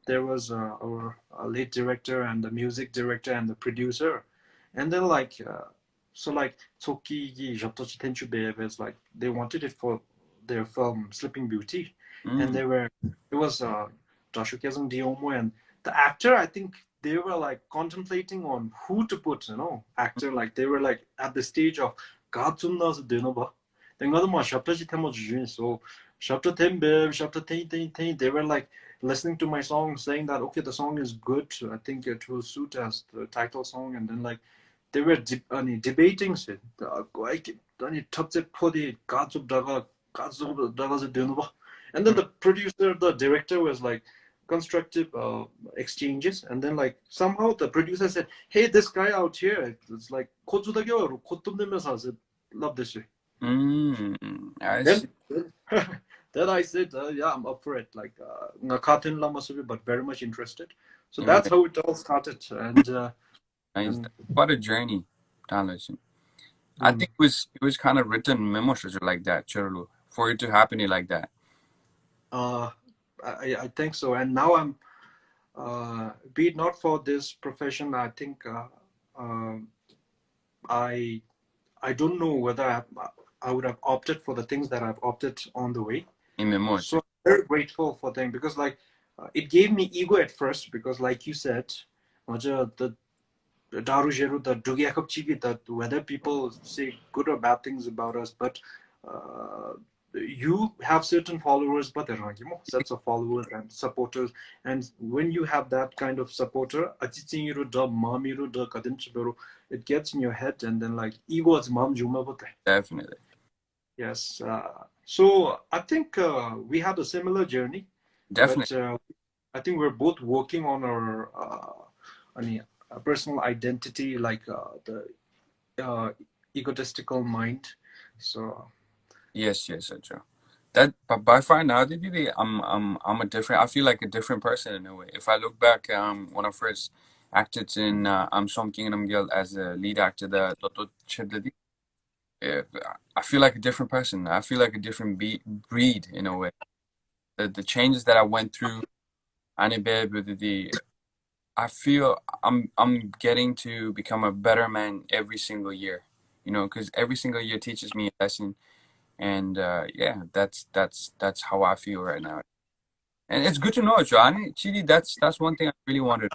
there was our late director and the music director and the producer, and then like so like Toki gi japtachi tenchu bebes, like they wanted it for their film Sleeping Beauty, and it was Joshua Kezung Diomo, and the actor, I think they were like contemplating on who to put, actor. Like they were like at the stage of God Sumna's Dinoba. Then got my chapter so chapter 10 chapter 10, they were like listening to my song, saying that okay, the song is good. I think it will suit as the title song, and then like they were debating it. And then the producer, the director was like, constructive exchanges, and then like somehow the producer said, "Hey, this guy out here, it's like I said, love this shit." I Then see. then I said, "Yeah, I'm up for it." Like ngakatin lama sabi, but very much interested. So that's Imagine. how it all started, and Nice. and What a journey, Tanlation. I mm, think it was kind of written memo like that, Chirulu, for it to happen like that. uh, I think so. And now I'm be it not for this profession, I think uh, I I don't know whether I would have opted for the things that I've opted on the way. In memo, So I'm very grateful for them because like it gave me ego at first because like you said, the Daru Jeru, the Dugyakop Chigi, that whether people say good or bad things about us, but uh, you have certain followers, but there are sets of followers and supporters. And when you have that kind of supporter, it gets in your head, and then like ego is mam juma bote. definitely. Yes. So I think we had a similar journey, Definitely. but I think we're both working on our personal identity, like the uh, egotistical mind. So Yes, yes, Sergio. That, but by far now, I'm a different. I feel like a different person in a way. If I look back, when I first acted in I'm Som Kingdom Girl as a lead actor, the Toto Chedledi, uh, I feel like a different person. I feel like a different breed in a way. The changes that I went through, and I feel I'm getting to become a better man every single year. You know, because every single year teaches me a lesson, and yeah, that's how I feel right now. And it's good to know, Johnny. Chidi, that's one thing I really wanted.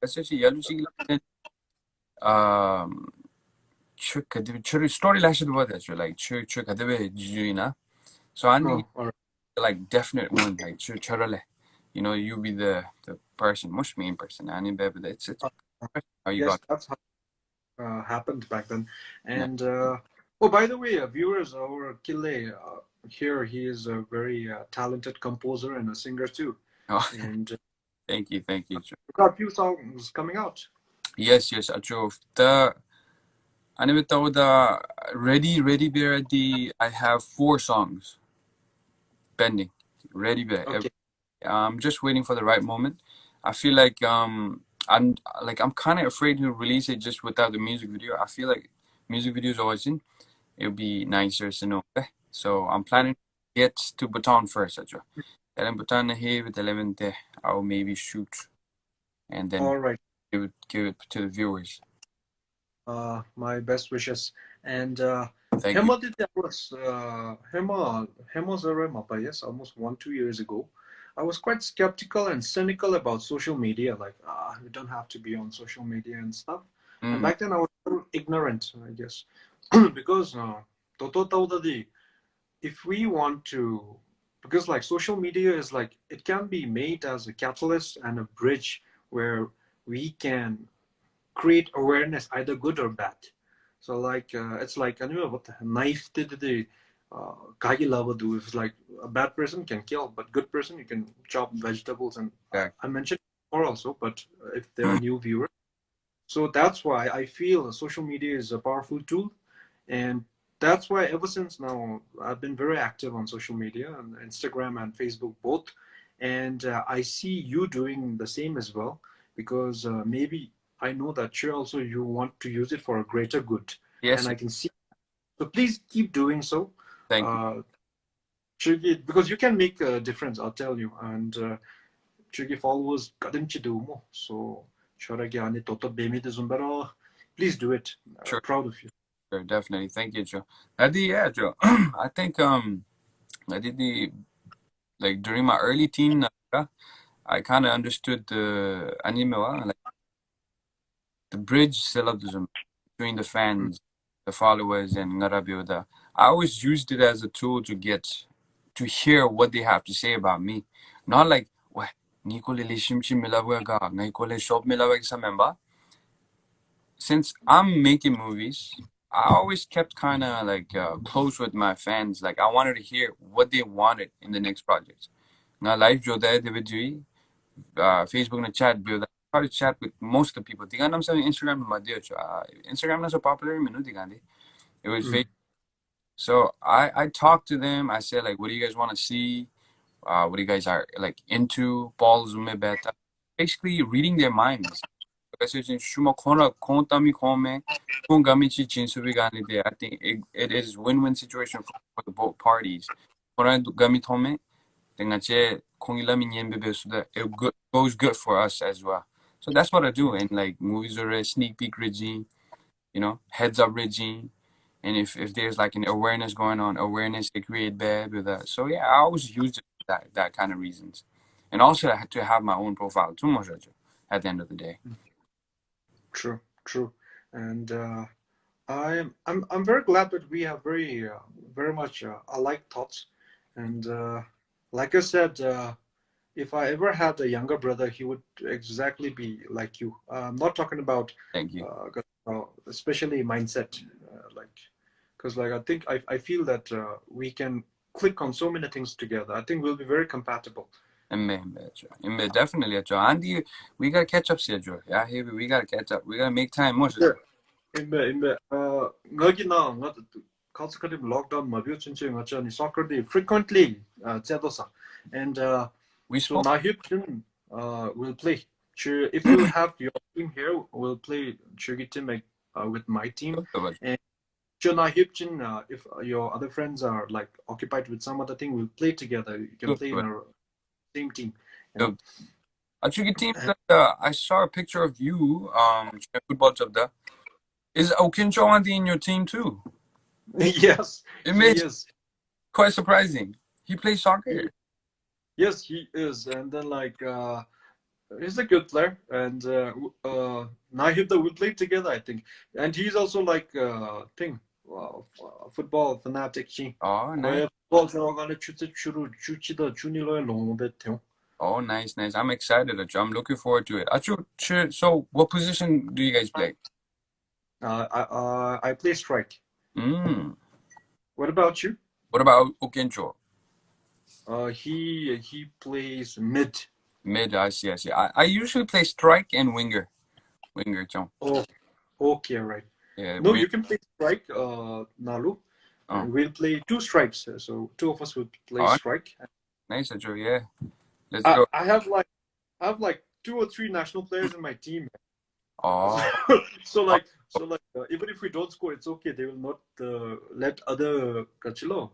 Especially yellow chili, um, story lashed about that. Like so I need oh, all right. like definite one, like churale. You know, you be the person, much main person. I need baby. It's how you Yes, got. that's how happened back then. Yeah. And oh, by the way, viewers, our Kinley here, he is a very talented composer and a singer too. Oh, And thank you. we've got a few songs coming out. Yes, yes, Acho. The anime the ready be ready. I have 4 songs pending. Ready be. Okay. I'm just waiting for the right moment. I feel like I'm kind of afraid to release it just without the music video. I feel like music videos always in. It'll be nicer to know. So I'm planning to get to Bhutan first, Acho. And then Bhutan here with 11 I'll maybe shoot and then All right. give it to the viewers. My best wishes. And Thank you. Hema did that was Hema Zaremapa, yes, almost 1 2 years ago. I was quite skeptical and cynical about social media, like we don't have to be on social media and stuff. And Mm, back then I was a little ignorant, I guess, because Toto Taudadi, if we want to, because like social media is like it can be made as a catalyst and a bridge where we can create awareness, either good or bad. So like it's like I know what the knife did the kagi lava do. If it's like a bad person can kill, but good person you can chop vegetables. And okay. I mentioned before also, but if there are new viewers, so that's why I feel social media is a powerful tool, and that's why ever since now I've been very active on social media and Instagram and Facebook both, and I see you doing the same as well because maybe I know that you also you want to use it for a greater good, and Yes, I can see. So please keep doing so, thank you. uh, because you can make a difference. I'll tell you, and Chugi followers kadimchi do mo. So shoragi ani toto bemi de zumbero. Please do it. Sure, Proud of you. sure, definitely. Thank you, Joe. I did, yeah, Joe. I think I did the like during my early teen, I kind of understood the anime, like the bridge syllabism between the Mm. fans, the followers, and Ngarabyoda. I always used it as a tool to hear what they have to say about me, not like what. Niko le lishimchi milawega, niko le shop milawega sa member. Since I'm making movies, I always kept kind of like close with my fans. Like I wanted to hear what they wanted in the next project. Now life jo dae debe jui, Facebook na chat build. I try to chat with most of the people. Tiga nam sa Instagram na madyo. Instagram na so popular minu tigandi. It was Facebook. So I talked to them. I said like, what do you guys want to see? What do you guys are like into? Balls beta. Basically reading their minds. Kasi shuma kona kontami kome kung gamichi chinsubi ganide. I think it is win-win situation for the both parties. Kona gamit home. It goes good for us as well. So that's what I do. And like movies are a sneak peek Rigzin, heads up Rigzin. And if there's like an awareness going on, awareness to create bad with that. So yeah, I always use it for that kind of reasons. And also I had to have my own profile too much at the end of the day. True, true. And I'm very glad that we have very much alike thoughts. And like I said, if I ever had a younger brother, he would exactly be like you. I'm not talking about, Thank you. especially mindset, because I feel that we can click on so many things together. I think we'll be very compatible. Definitely, Andy, we gotta catch up, Joe. Yeah, here we gotta catch up. We gotta make time more. Sure. ngagina nga kalsakadim lockdown mabyo chinche nga chani soccer day frequently chadosa and we so spoke. Nahipchin will play. If you have your team here, we'll play Chugi team with my team. And Nahipchin, if your other friends are like occupied with some other thing, we'll play together. You can play in our same team. Chugi team. I saw a picture of you. Football of the. Is Okincho Andy in your team too? Yes, he is. Quite surprising. He plays soccer. Yes, he is. And then he's a good player. And Nahibda will play together, I think. And he's also like football fanatic. Oh, nice. Oh, nice. I'm excited. I'm looking forward to it. So, what position do you guys play? I play strike. What about you? What about Okencho? He plays mid. Mid, I see. I usually play strike and winger. Chong. Oh, okay, right. Yeah. No, you can play strike, Nalu. And we'll play two strikes. So two of us will play strike. Nice, Joe. Yeah. Let's go. I have like 2 or 3 national players in my team. Oh. so even if we don't score, it's okay. They will not let other kachilo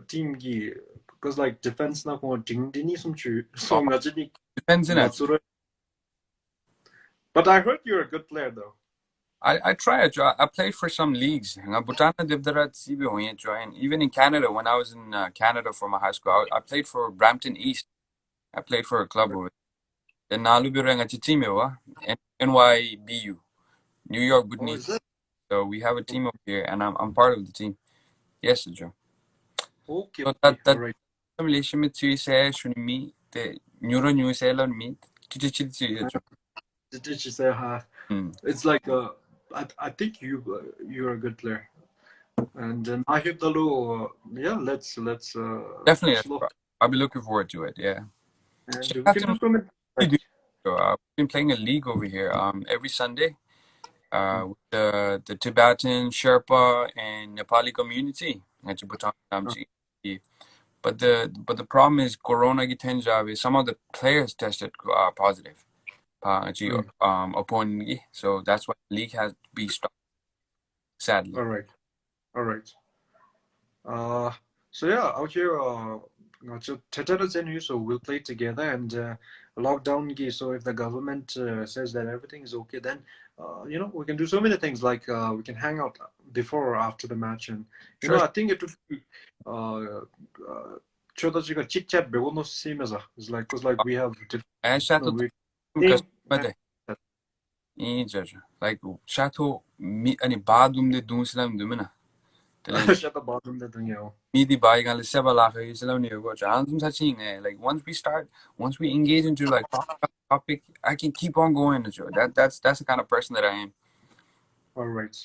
team gi because like defense na ko ding dini some chu so ngajini depends in it. But I heard you're a good player though. I try it. I played for some leagues. And even in Canada, when I was in Canada for my high school, I played for Brampton East. I played for a club over there. Then NYBU, New York Bhutanese. So we have a team over here, and I'm part of the team. Yes, Joe. Okay. So that Malaysia mit say me the neuro new say learn me. It's like I think you're a good player. And then I hit the low. Yeah, let's definitely. I'll be looking forward to it. Yeah. And we can do so many. I've been playing a league over here every Sunday with the Tibetan, Sherpa, and Nepali community. But the problem is Corona is some of the players tested positive. So that's why the league has to be stopped. Sadly. All right. So yeah, out here, so we'll play together and lockdown. So if the government says that everything is okay, then we can do so many things. Like we can hang out before or after the match, and I think it would be chit chat. It's like because like we have like chateau any badum de dun slam dumina. Like once we engage into like topic, I can keep on going. That's the kind of person that I am. All right.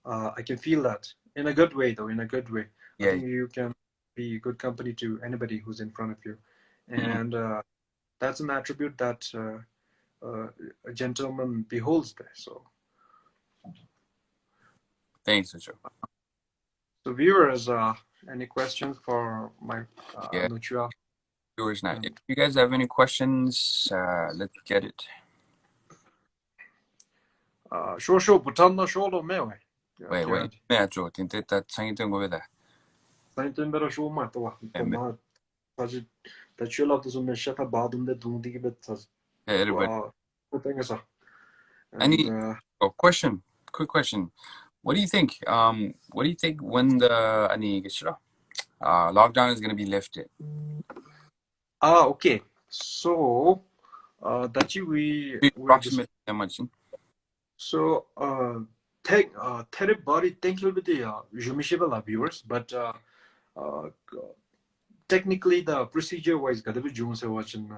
I can feel that in a good way, though. In a good way. Yeah. I think you can be good company to anybody who's in front of you, and that's an attribute that a gentleman beholds there. So Thanks, Joe. so viewers, any questions for my Yeah, Nuchua? viewers now. If you guys have any questions, let's get it. Sure, Bhutan no show lo mewe. Wait. Yeah, Joe. Think that 상의된 거 왜다? Sainten bera show ma to ma saji da chula to some shata badum de dung digi bet sas. Yeah, everybody. Thank you. Any question? Quick question. What do you think? What do you think when the lockdown is going to be lifted? Okay. So that we approximately how much? So body thank you with the viewers, but technically the procedure wise gotta be June so watching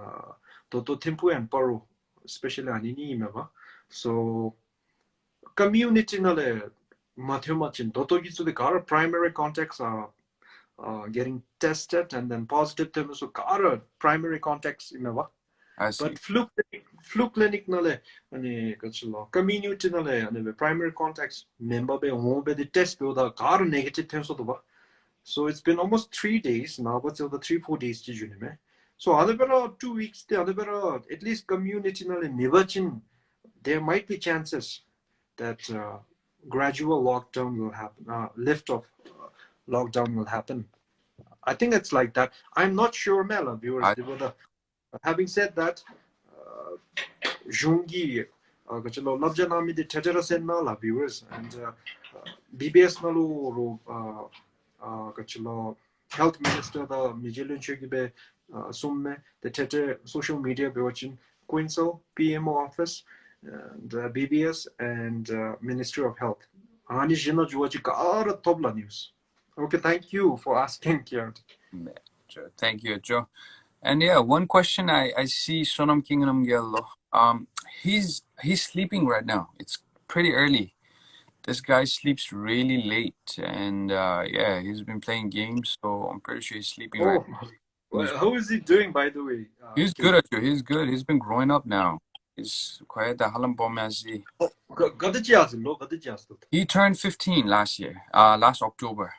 Toto Tempo and Paro, especially on any so community nale Mathemachin Toto gets to the car primary contacts are getting tested and then positive terms so car primary contacts but flu clinic nale ani kachlo community nale ani primary contacts member be home be the test be the car negative terms so so it's been almost 3 days now, but still the 3-4 days. So other 2 weeks, the other at least community there might be chances that gradual lockdown will happen, lift of lockdown will happen. I think it's like that. I'm not sure, Mela viewers. Having said that, Jungi, Labjanami the Teterasen Mala viewers and BBS Malu health minister the Mijilun Chugibe Summe the Tete social media be watching Quinsel PMO office and BBS and Ministry of Health. Ani Jino Juachi Kaara Tobla news. Okay, thank you for asking, KRD. Thank you, Joe. And yeah, one question I see Sonam Kingdom Gello. He's sleeping right now. It's pretty early. This guy sleeps really late, and yeah, he's been playing games, so I'm pretty sure he's sleeping right now. Well, how is he doing, by the way? He's good at you. He's good. He's been growing up now. He's quite the Halam Bomasi. He turned 15 last year, last October.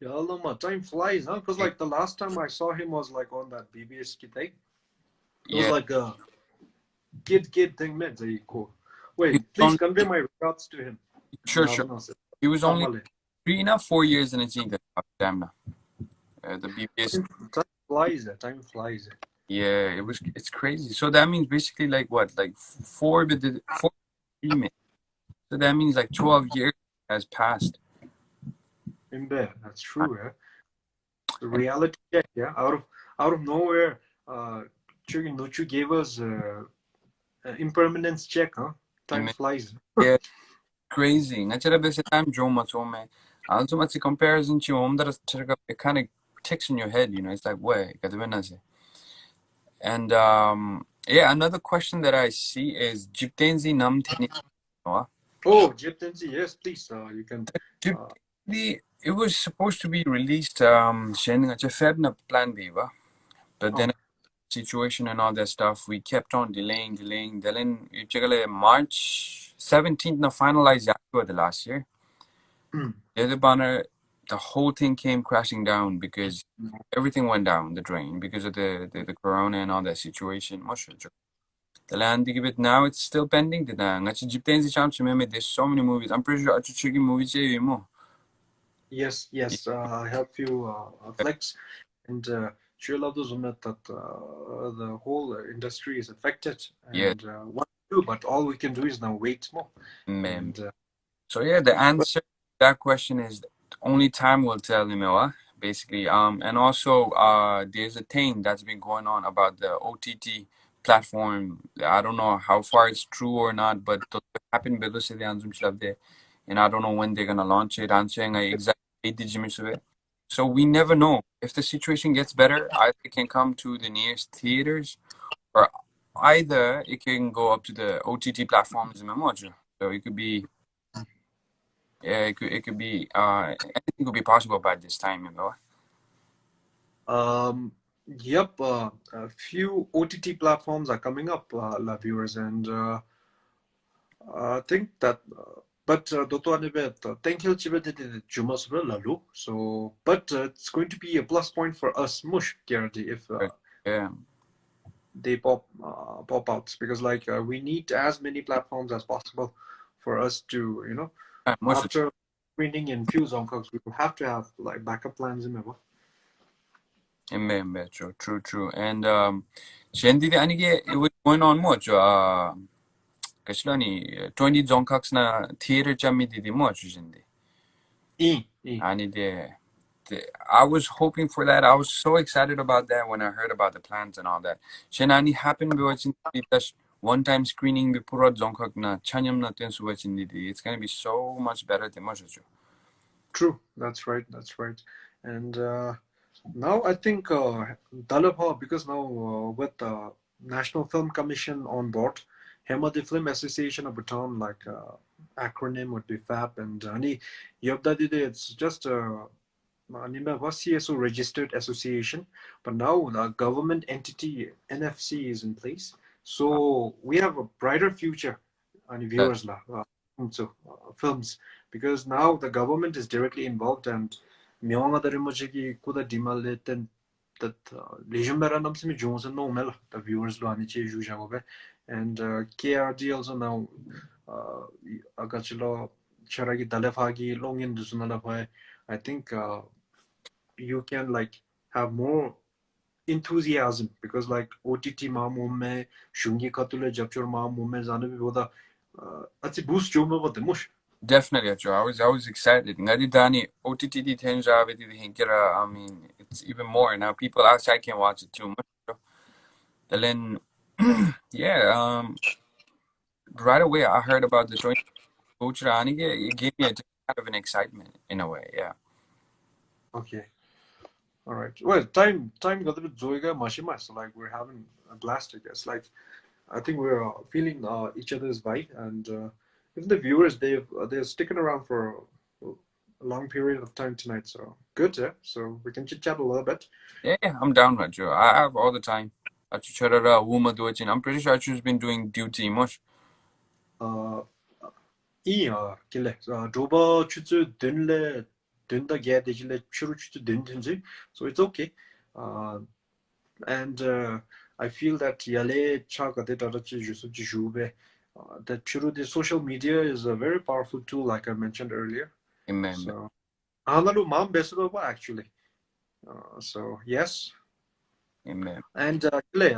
Yeah, time flies, huh? Because like the last time I saw him was like on that BBS thing. It was like a kid thing, man. Wait, please convey my regards to him. Sure. He was only 4 years in a team that damn now. The BBS. Time flies. Yeah, it's crazy. So that means basically like what? Like 4 minutes. So that means like 12 years has passed. In there, that's true, yeah. The reality check, yeah. Out of nowhere, Nuchu gave us impermanence check, huh? Time flies. Yeah, crazy. Naturally, by the time Joe Matome, also much comparison to it kind of ticks in your head, It's like, wait, and yeah, another question that I see is Jiptenzi Nam Teni. Oh, Jiptenzi, yes, please. You can. It was supposed to be released Feb plan B, but then situation and all that stuff, we kept on delaying. Then March 17th na finalized the last year. The whole thing came crashing down because everything went down the drain because of the corona and all that situation. The land bit now it's still pending. There's so many movies. I'm pretty sure I movies more. Yes. I help you flex and sure love those that the whole industry is affected and what to do, but all we can do is now wait more. And, so yeah, the answer to that question is only time will tell, basically. And also there's a thing that's been going on about the OTT platform. I don't know how far it's true or not, but it happened and I don't know when they're gonna launch it. I'm saying exactly. So we never know. If the situation gets better, either it can come to the nearest theaters or either it can go up to the OTT platforms in Memoja. So it could be it could be anything could be possible by this time, Yep, a few OTT platforms are coming up, la viewers, and I think that, but Dotto Anibet, thank you, Chibet, Jumas Lalu. So, but it's going to be a plus point for us, Mush KRD, if Yeah, they pop out, because like we need as many platforms as possible for us to, most after screening in few Zongkoks, we will have to have like backup plans in Meva. true, true, true. And Shendidi anige it was going on much. Kashlani 20 Zonkaks na theater chammi didi much Shendi. E. And I was hoping for that. I was so excited about that when I heard about the plans and all that. Shenani happened be watching the one time screening before Zonkak na chanyam na ten su watching didi. It's gonna be so much better than much. True, that's right, that's right. And now I think Dalabha, because now with the National Film Commission on board, Hemadi Film Association of Bhutan, like acronym would be FAP, and Ani Yobdadide, it's just a CSO registered association, but now the government entity NFC is in place, so we have a brighter future on That viewers films, because now the government is directly involved, and 명하다리모지기 kuda dimaleten that legendara namsimi Johnson no mel the viewers lo aniche jujagobe, and KRD also now agachilo charagi dalefagi longin dusunala. I think you can like have more enthusiasm, because like OTT ma mumme shungi katule japchor ma mumme zanabi boda atsi boost joma boda mush. definitely, Joe. I was excited. Ngadi Dani OTT di tenja with the hinkera. I mean, it's even more now. People outside can watch it too much. Then, yeah. Right away I heard about the 20 Uchra Anige. It gave me a different kind of an excitement in a way. Yeah, Okay, all right. Well, time got a bit zoiga mashima, so like we're having a blast, I guess. Like I think we're feeling each other's vibe, and if the viewers they're sticking around for a long period of time tonight, so good, yeah. So we can chit chat a little bit. yeah. I'm down with Joe. I have all the time. Achurara Wuma Duachin. I'm pretty sure Achu's been doing duty much. Uh, Kinley, Doba chuzu dunle dunda ge dejile churu chuzu dundunzi, so it's okay. Uh, and I feel that yale chaka de darachi jusu jube. That churu the social media is a very powerful tool, like I mentioned earlier. Amen. So analu mam besudoba actually. So yes, Amen. and Kinley,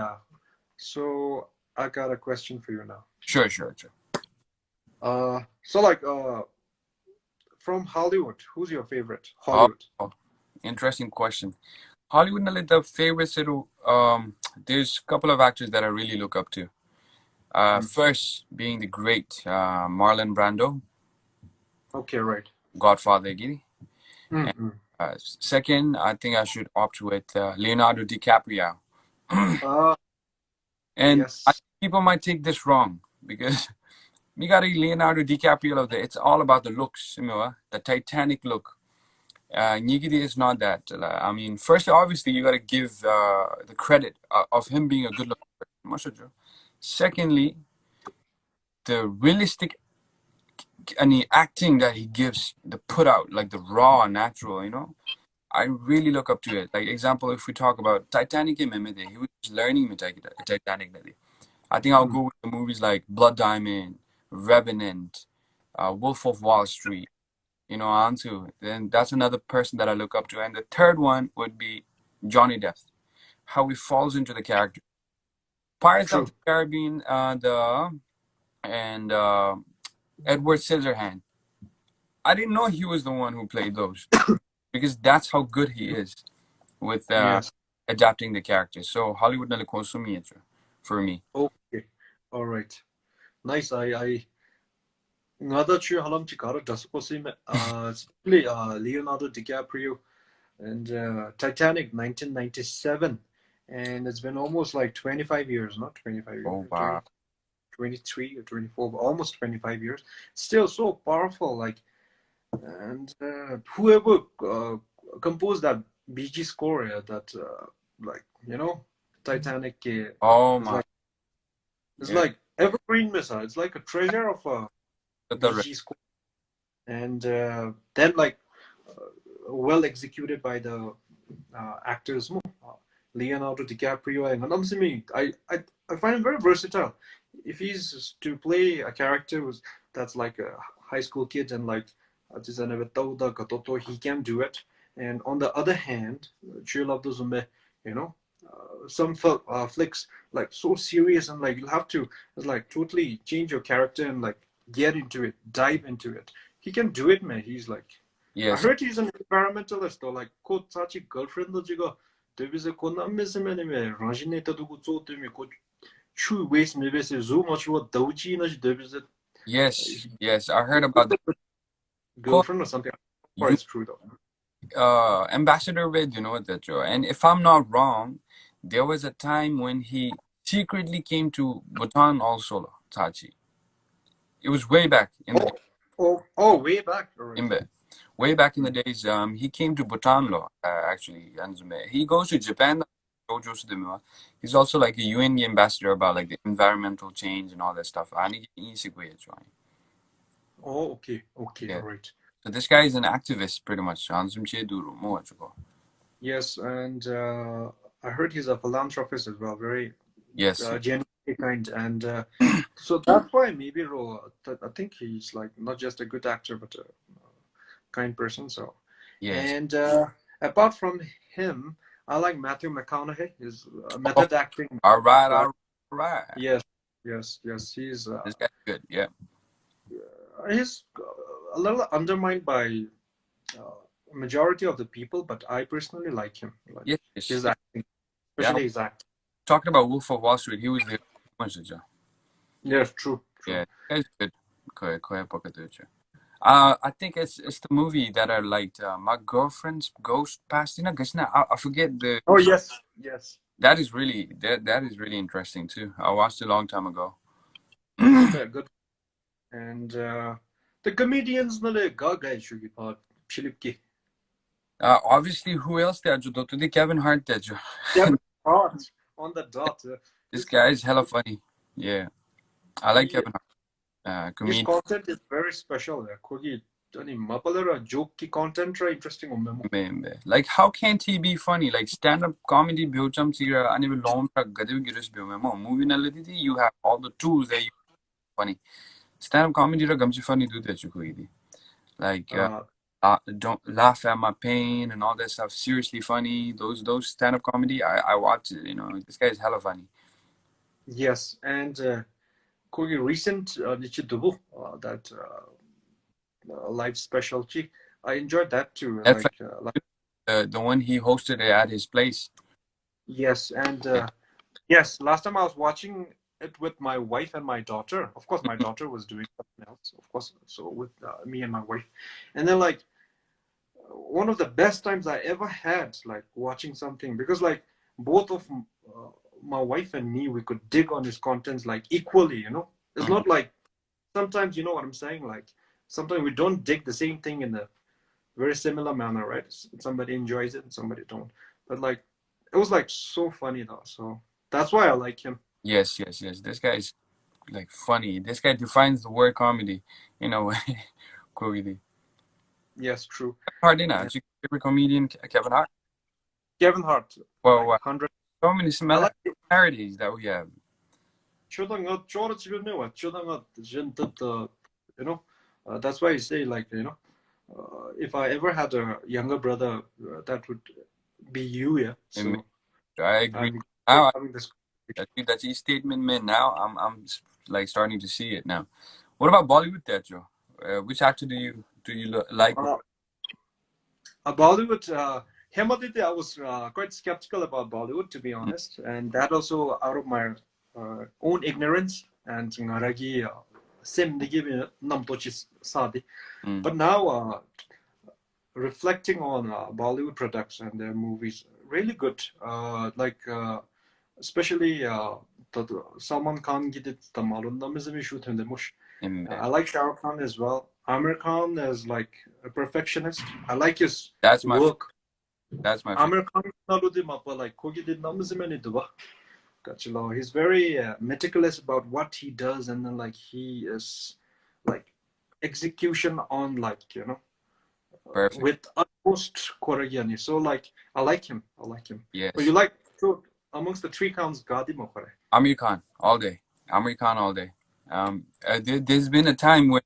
so I got a question for you now. Sure. So like from Hollywood, who's your favorite? Oh, Hollywood. interesting question. Hollywood na the favorite there's a couple of actors that I really look up to. Mm. First being the great Marlon Brando, Okay, right. Godfather Giddy. And Mm-hmm. second, I think I should opt with Leonardo DiCaprio. And Yes. people might take this wrong because we got a Leonardo DiCaprio of it's all about the looks, the Titanic look. Nigiri is not that. I mean, first, obviously, you got to give the credit of him being a good looking person. Secondly, the realistic any acting that he gives, the put out, like the raw, natural, I really look up to it. Like example, if we talk about Titanic, he was learning Titanic. I think I'll Mm. go with the movies like Blood Diamond, Revenant, Wolf of Wall Street. Antu. Then that's another person that I look up to. And the third one would be Johnny Depp, how he falls into the character. Pirates of True. the Caribbean, and Edward Scissorhand. I didn't know he was the one who played those because that's how good he is with Yes. adapting the characters. So Hollywood na consumiyecho for me. Okay. All right. Nice. I ngada chu halam chikara dasposime especially Leonardo DiCaprio and Titanic 1997, and it's been almost like 25 years, not 25 years, Oh wow. 23 or 24, but almost 25 years. Still so powerful, like, and whoever composed that BG score, that like you know, Titanic. Oh It's my, like it's yeah, like evergreen missile. It's like a treasure of a the VG score, and then like well executed by the actors mo. Leonardo DiCaprio and I find him very versatile. If he's to play a character that's like a high school kid and like he can do it. And on the other hand, you know, some flicks like so serious and like you'll have to like totally change your character and like get into it, dive into it. He can do it, man. He's like, I yes, heard he's an environmentalist or like 곧 자기 girlfriend도 지금 데뷔해서 곧 남매스맨이면 랑신네터 두고 조 때문에 곧 추 웨이스 메베스 조 마치고 더우지나지 데뷔해서 yes, yes. I heard about that. Quote, girlfriend or something. Or you, it's true though. ambassador with, you know that, Joe. And if I'm not wrong, there was a time when he secretly came to Bhutan also, Tachi. It was way back in the Way back already. way back in the days. He came to Bhutan, actually. He goes to Japan. He's also like a UN ambassador about like the environmental change and all that stuff. Okay, Yeah. alright. So this guy is an activist, pretty much. Yes, and I heard he's a philanthropist as well, very Yes. genuinely kind, and so that's why maybe I think he's like not just a good actor but a kind person. So, Yes. and apart from him, I like Matthew McConaughey. His Oh, method acting. all right. All right. Yes, yes. This guy's good. Yeah. He's a little undermined by majority of the people, but I personally like him. Like Yes. his acting, Yeah. especially his acting. Talking about Wolf of Wall Street, he was there. Yes, true. Yeah. That's good. I think it's the movie that I liked. My girlfriend's ghost passed. I forget the. Oh yes. That is really interesting too. I watched it a long time ago. Good. And the comedians nale gaga shugi part Philipki. Obviously, who else there? Kevin Hart there. Kevin Hart on the dot. This guy is hella funny. Yeah, I like Kevin Hart. His Comedian. content is very special. Kogi any mapalera joke ki content ra interesting memo. Like, how can't he be funny? Like, stand-up comedy byocham sira ani be long tak gadu giris memo. Movie na leti you have all the tools that you funny. Stand-up comedy ra gamchi funny do that you like don't laugh at my pain and all that stuff. Seriously funny. Those stand-up comedy, I watch it. You know, this guy is hella funny. Yes, and kogi recent nichidubu that live specialty. I enjoyed that too. That's Like the one he hosted at his place. yes, and yes. Last time I was watching it with my wife and my daughter. Of course, my daughter was doing something else. Of course, so with me and my wife, and then like one of the best times I ever had, like watching something, because like both of my wife and me, we could dig on his contents like equally. You know, it's not like sometimes you know what I'm saying. Like sometimes we don't dig the same thing in a very similar manner, right? Somebody enjoys it and somebody don't. But like it was like so funny though. So that's why I like him. Yes. This guy is like funny. This guy defines the word comedy in a way. Comedy. Yes, true. Hardina, favorite comedian Kevin Hart. Kevin Hart. Well, like 100. so many similarities that we have. You know, that's why I say like you know, if I ever had a younger brother, that would be you, yeah. So I agree. I'm Now, having this. that's his statement, man. Now I'm like starting to see it now. What about Bollywood, there, Joe? Which actor do you like? Bollywood, Hemaditi, I was quite skeptical about Bollywood, to be honest, and that also out of my own ignorance and ngaragi sim digi namtochi sadi. But now reflecting on Bollywood products and their movies, really good. Like especially Salman Khan did the malundamizmi shoot in the mush. I like Shah Rukh Khan as well. Amir Khan is like a perfectionist. I like his That's my work. That's my favorite. American 나루디 mappa like kogi did namazimeni duba. Gachalo. He's very meticulous about what he does, and then like he is like execution on like Perfect. with utmost Korean. So like I like him. I like him. But you Yes. like so amongst the three counts, Gadi Mokore. Amir Khan all day. Amir Khan all day. There's been a time when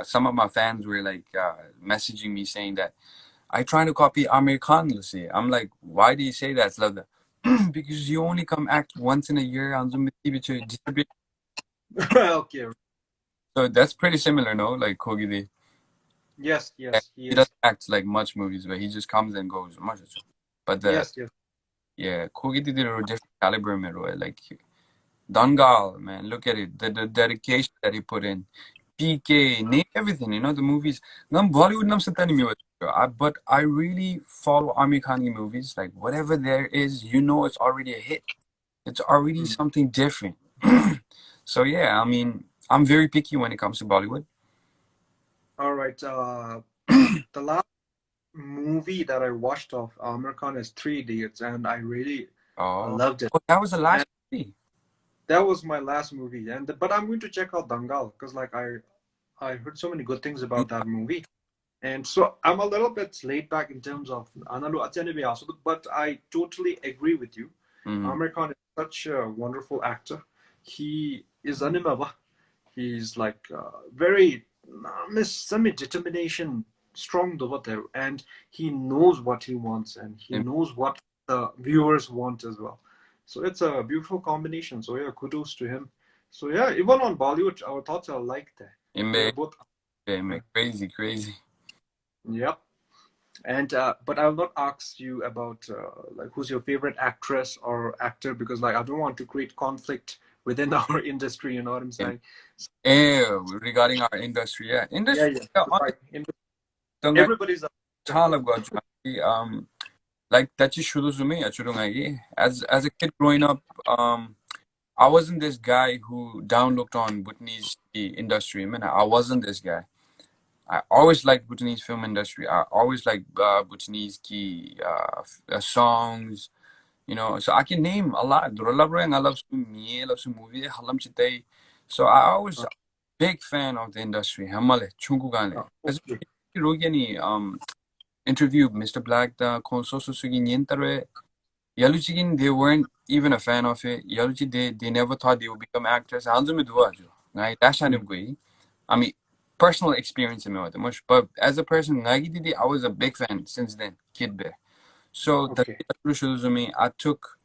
some of my fans were like messaging me saying that I trying to copy Amir Khan, you see. I'm like, why do you say that, Slavda? Because you only come act once in a year on Zoom TV to distribute. Okay. So that's pretty similar, no? Like Kogi, Yes, yes, he he doesn't is. act like much movies, but he just comes and goes. Much. But Yes, yes. yeah, Kogi did a different caliber, like Dangal, man, look at it. The dedication that he put in. PK, name everything, the movies. Nam Bollywood nam sata nahi but I really follow Amir Khan movies. Like whatever there is, it's already a hit. It's already Mm. something different. So yeah, I mean, I'm very picky when it comes to Bollywood. All right. The last movie that I watched of Amir Khan is Three Idiots, and I really Oh, loved it. that was the And last movie. that was my last movie. And but I'm going to check out Dangal because like I heard so many good things about that movie. And so I'm a little bit laid back in terms of Analu Atyanebe Asudu, but I totally agree with you. Mm-hmm. Amir Khan is such a wonderful actor. He is animaba. He's like very semi determination, strong there, and he knows what he wants, and he knows what the viewers want as well. So it's a beautiful combination. So yeah, kudos to him. So yeah, even on Bollywood, our thoughts are like that. We are both. Crazy, crazy. Yep. And but I'll not ask you about like who's your favorite actress or actor because like I don't want to create conflict within our industry. You know what I'm saying? So, Regarding our industry, yeah, yeah, industry. yeah. Yeah, So, honestly, like everybody's different. like that you should as a kid growing up, I wasn't this guy who downlooked on Bhutanese industry. Man, I wasn't this guy. I always liked Bhutanese film industry. I always liked Bhutanese songs. So I can name a lot. I love some movie. So I always big fan of the industry. Hamale, chungugale. As Okay. interview Mr. Black the consoso sugi nientare. Yaluchigin, they weren't even a fan of it. Yaluchi, they never thought they would become actors. Hanzo duajo. Right? That's not him. I mean, personal experience in me much, but as a person, I was a big fan since then, kid bear. So the Okay. me, I took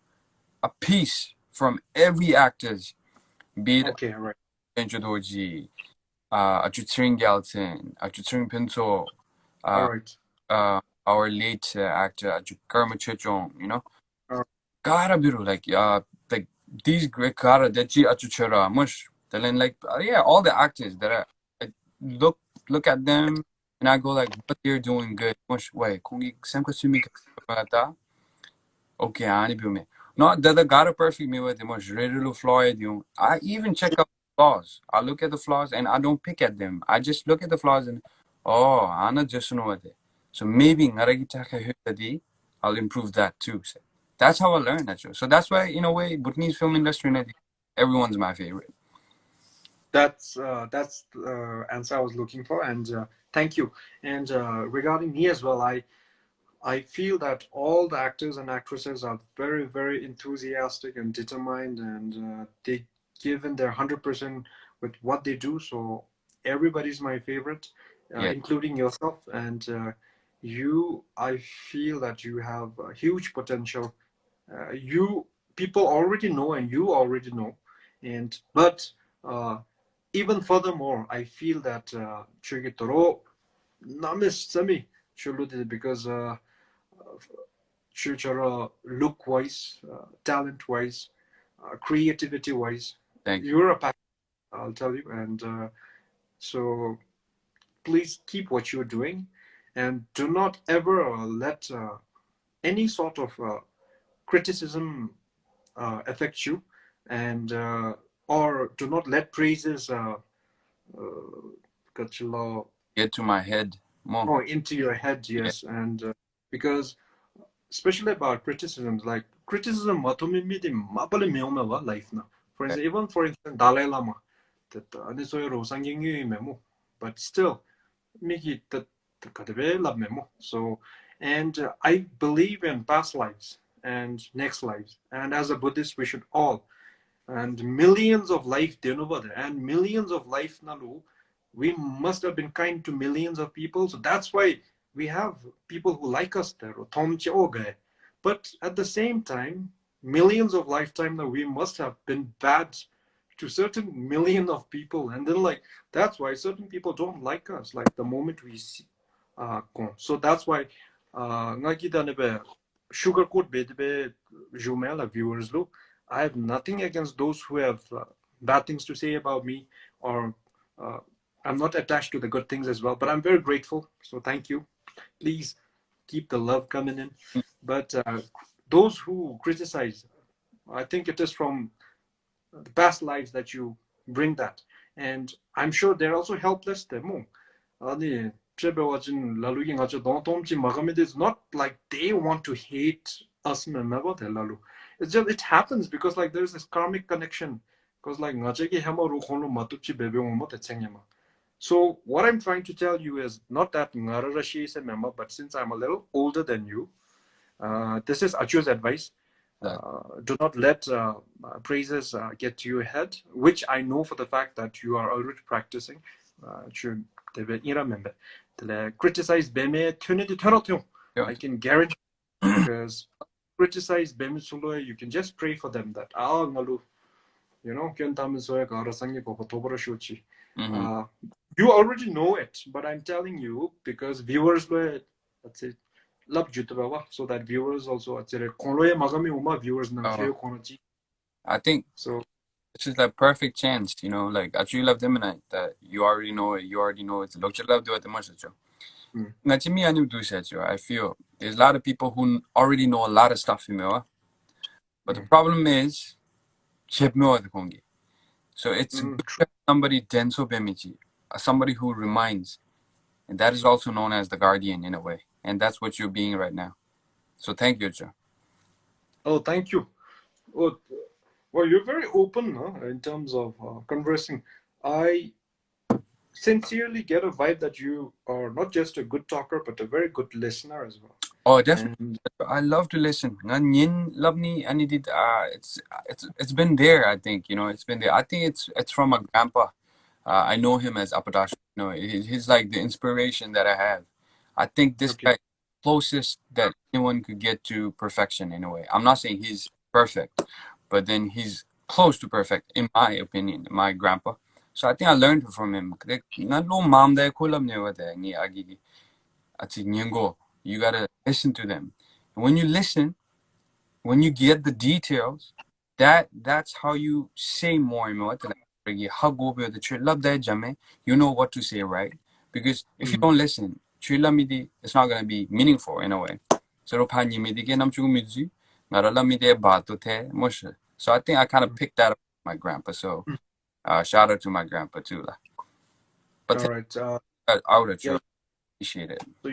a piece from every actors, be it Okay. All right. Dorji, Achutring Galton, Achutring Pinto, All uh, right. our late actor, Karma Chechong, All right. Gara biru, like these great Gara Dechi Achuchera, mush. Then like, yeah, all the actors that I look look at them and I go like, what they're doing good. Mush, wait, kongi semka sumi ka okay, ani biume. Not that the Gara perfect me with the mush ready to fly you. I even check out flaws. I look at the flaws and I don't pick at them. I just look at the flaws and oh, Anna just know it. So maybe I'll improve that too. So that's how I learned that show. So that's why, in a way, Bhutanese film industry, everyone's my favorite. That's the answer I was looking for, and thank you. And regarding me as well, I feel that all the actors and actresses are very, very enthusiastic and determined, and they give in their 100% with what they do. So everybody's my favorite, Yeah, including yourself. And you, I feel that you have a huge potential. You people already know, and you already know, and but uh, even furthermore, I feel that Chugitoro namis semi because. Look wise, talent wise, creativity wise. thank you. You're a pack, I'll tell you. And so please keep what you're doing and do not ever let any sort of criticism affect you and or do not let praises uh, Get to my head more. into your head, Yeah, yes. And because especially about criticisms, like criticism, life now. For instance, even for instance, Dalai Lama, that but still, Miki that memo. So, and I believe in past lives and next lives, and as a Buddhist, we should all and millions of life and millions of life nalu, we must have been kind to millions of people, so that's why we have people who like us there. But at the same time, millions of lifetime that we must have been bad to certain million of people, and then like that's why certain people don't like us like the moment we see so that's why sugarcoat bedbe jumela viewers look. I have nothing against those who have bad things to say about me, or uh, I'm not attached to the good things as well, but I'm very grateful. So thank you. Please keep the love coming in. But those who criticize, I think it is from the past lives that you bring that. And I'm sure they're also helpless. 아니, it's not like they want to hate us. It's just it happens because like there's this karmic connection. Because like so what I'm trying to tell you is not that but since I'm a little older than you, this is Achu's advice. Do not let praises get to your head, which I know for the fact that you are already practicing. Criticize I can guarantee, because criticize you can just pray for them that you know you already know it, but I'm telling you because viewers let's say love so that viewers also viewers I think so this is the perfect chance, you know, like actually love them and that you already know it, it's look love do it the much. I feel there's a lot of people who already know a lot of stuff, but the problem is so it's good to have somebody denso bemiji, somebody who reminds, and that is also known as the guardian in a way, and that's what you're being right now. So thank you, Joe. oh, thank you. Oh, well, you're very open, huh, in terms of conversing. I sincerely get a vibe that you are not just a good talker, but a very good listener as well. Oh, definitely. And I love to listen. It's been there. I think it's been there. I think it's from my grandpa. I know him as Apadash. He's like the inspiration that I have. I think this okay. guy closest that anyone could get to perfection in a way. I'm not saying he's perfect, but then he's close to perfect in my opinion. My grandpa. So I think I learned from him. You gotta listen to them. And when you listen, when you get the details, that's how you say more. You know what to say, right? Because if you don't listen, it's not gonna be meaningful in a way. So I think I kind of picked that up with my grandpa. So shout out to my grandpa too. But All right. I would Yeah. appreciate it. So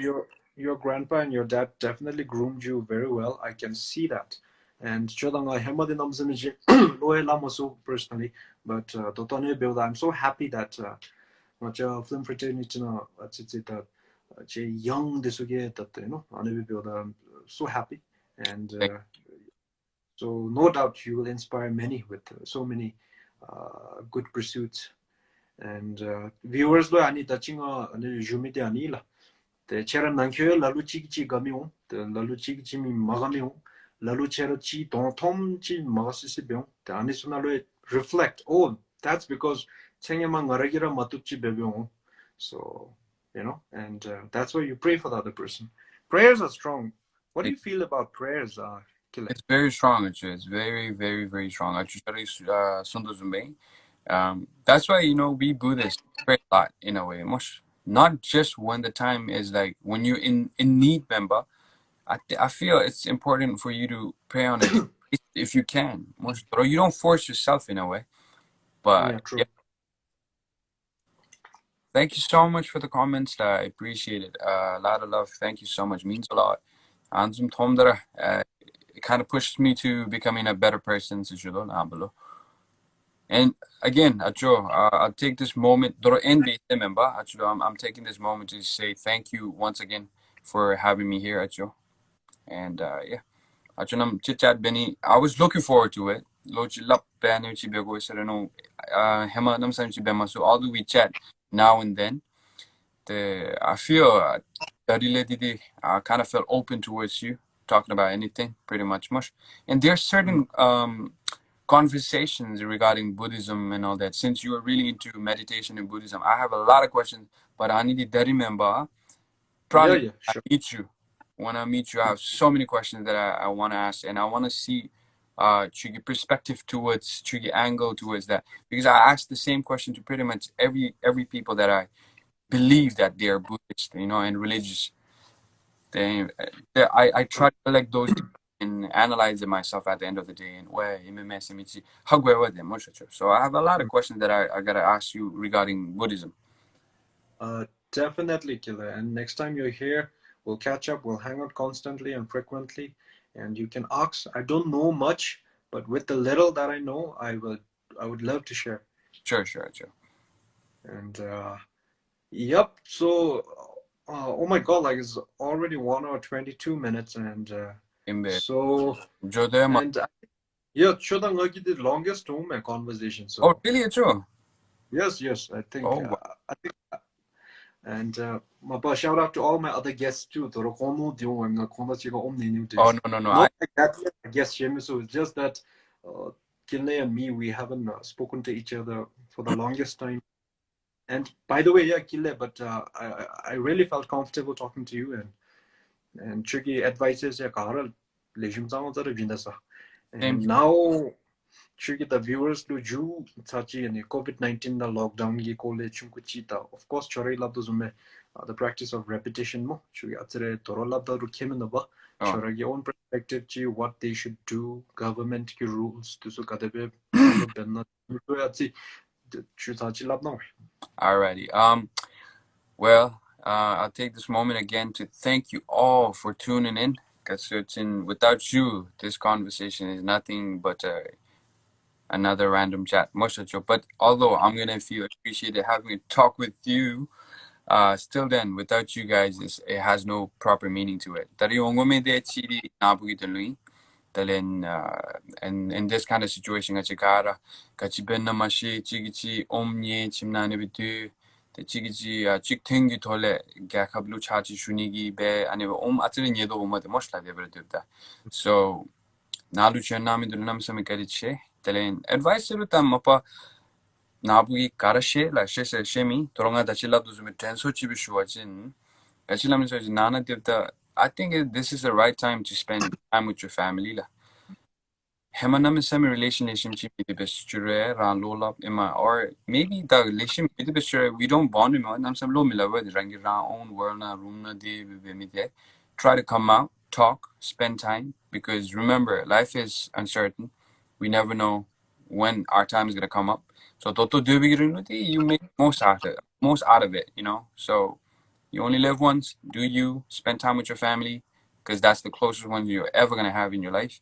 your grandpa and your dad definitely groomed you very well. I can see that. And 저랑 해마디 남자는지 로에 라모소 personally, but I'm so happy that 맞아 film fraternity나 어쨌든 제 young 대속에 that 안에 I'm so happy, and so no doubt you will inspire many with so many good pursuits. And viewers lo 아니 다친거 아니 주미데 아니라 때 체란 난켜요 라루 치기치 가미오 때 라루 치기치미 마가미오 라루 체르치 동톰치 마가시시병 때 아니스나로 reflect, oh, that's because 챙에만 가라기라 마투치 베병. So and that's why you pray for the other person. Prayers are strong. What do you feel about prayers, Kile? It's very strong. It's very, very, very strong. That's why we Buddhists pray a lot in a way. Not just when the time is like when you're in need, member. I feel it's important for you to pray on a daily basis if you can. Or you don't force yourself in a way. But Yeah, true. yeah, thank you so much for the comments. I appreciate it. A lot of love. Thank you so much. Means a lot. 안좀 도움더라. It kind of pushed me to becoming a better person. And again, I'll take this moment. I'm taking this moment to say thank you once again for having me here, Acho. And yeah, Achunam chit chat Benny. I was looking forward to it. Lochi lap banner chibego sereno hema nam sam chibema. So although we chat now and then, I feel I kind of felt open towards you talking about anything pretty much. And there's certain conversations regarding Buddhism and all that. Since you are really into meditation and Buddhism, I have a lot of questions, but I need to remember. Probably Yeah, I sure. meet you. When I meet you, I have so many questions that I want to ask, and I want to see Chugi perspective towards Chugi angle towards that, because I ask the same question to pretty much every people that I believe that they are Buddhist, and religious. I try to collect those and analyze it myself at the end of the day. And so I have a lot of questions that I gotta ask you regarding Buddhism. Definitely, Killer. And next time you're here, we'll catch up. We'll hang out constantly and frequently, and you can ask. I don't know much, but with the little that I know, I would love to share. Sure. And yep. So, oh my God, like it's already 1 hour 22 minutes, and Imbe. so Jodema. and yeah, Chodang like the longest home conversation. Oh, So really? True. yes, I think Oh, wow. and my shout out to all my other guests too. To Rokono Dion and Konachiga Omni New Oh, Days. no. Not like that yet, I guess, Shemi. So it's just that Kinley and me, we haven't spoken to each other for the longest time. And by the way, yeah, Kinley, but I really felt comfortable talking to you and tricky advices. Yeah, Kahara Lejim Zangazara Vindasa. Same. And now tricky the viewers to Ju Tachi and COVID-19 the lockdown ye college chita. Of course, Chore Labduzume, the practice of repetition mo. Chugi Atre Toro Labda Rukiminaba. Oh, Choragi own perspective chi what they should do, government ki rules to Sukadebe Solo Benna Chutachi Labna. alrighty. Well, I'll take this moment again to thank you all for tuning in. Because without you, this conversation is nothing but another random chat. But although I'm gonna feel appreciated having a talk with you, still then, without you guys, it has no proper meaning to it. Then and in this kind of situation 같이 벤나 마시 지기지 옴니 침나네 비투 지기지 직탱기 돌레 가카블루 차지 슈니기 베 아니면 아트린 예도 오마데 머슬라 데버드다. So 나루 쳔나미들 남섬이 가리치 텔렌 advice로 담마파 나부기 가라셰 라셰세 셰미 도롱아 다칠라도 좀 텐소 집이 슈와진 가실라면서 나나 데다 I think this is the right time to spend time with your family. Hemanam semi relationship with the besture ran lola ima or maybe the relation with the besture we don't bond him on some low mila with rangi own world na room na de try to come out, talk, spend time because remember life is uncertain. We never know when our time is gonna come up. So toto you make most out of it, So you only live once, do you spend time with your family because that's the closest one you're ever gonna have in your life.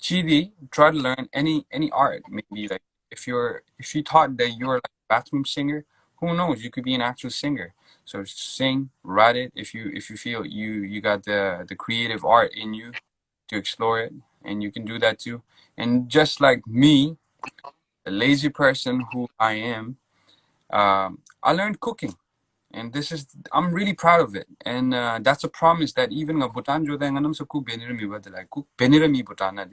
Chidi, try to learn any art. Maybe like if you thought that you're like a bathroom singer, who knows? You could be an actual singer. So sing, write it. If you feel you got the creative art in you to explore it, and you can do that too. And just like me, the lazy person who I am, I learned cooking. And I'm really proud of it. And that's a promise that even a Bhutan cook benirami Bhutan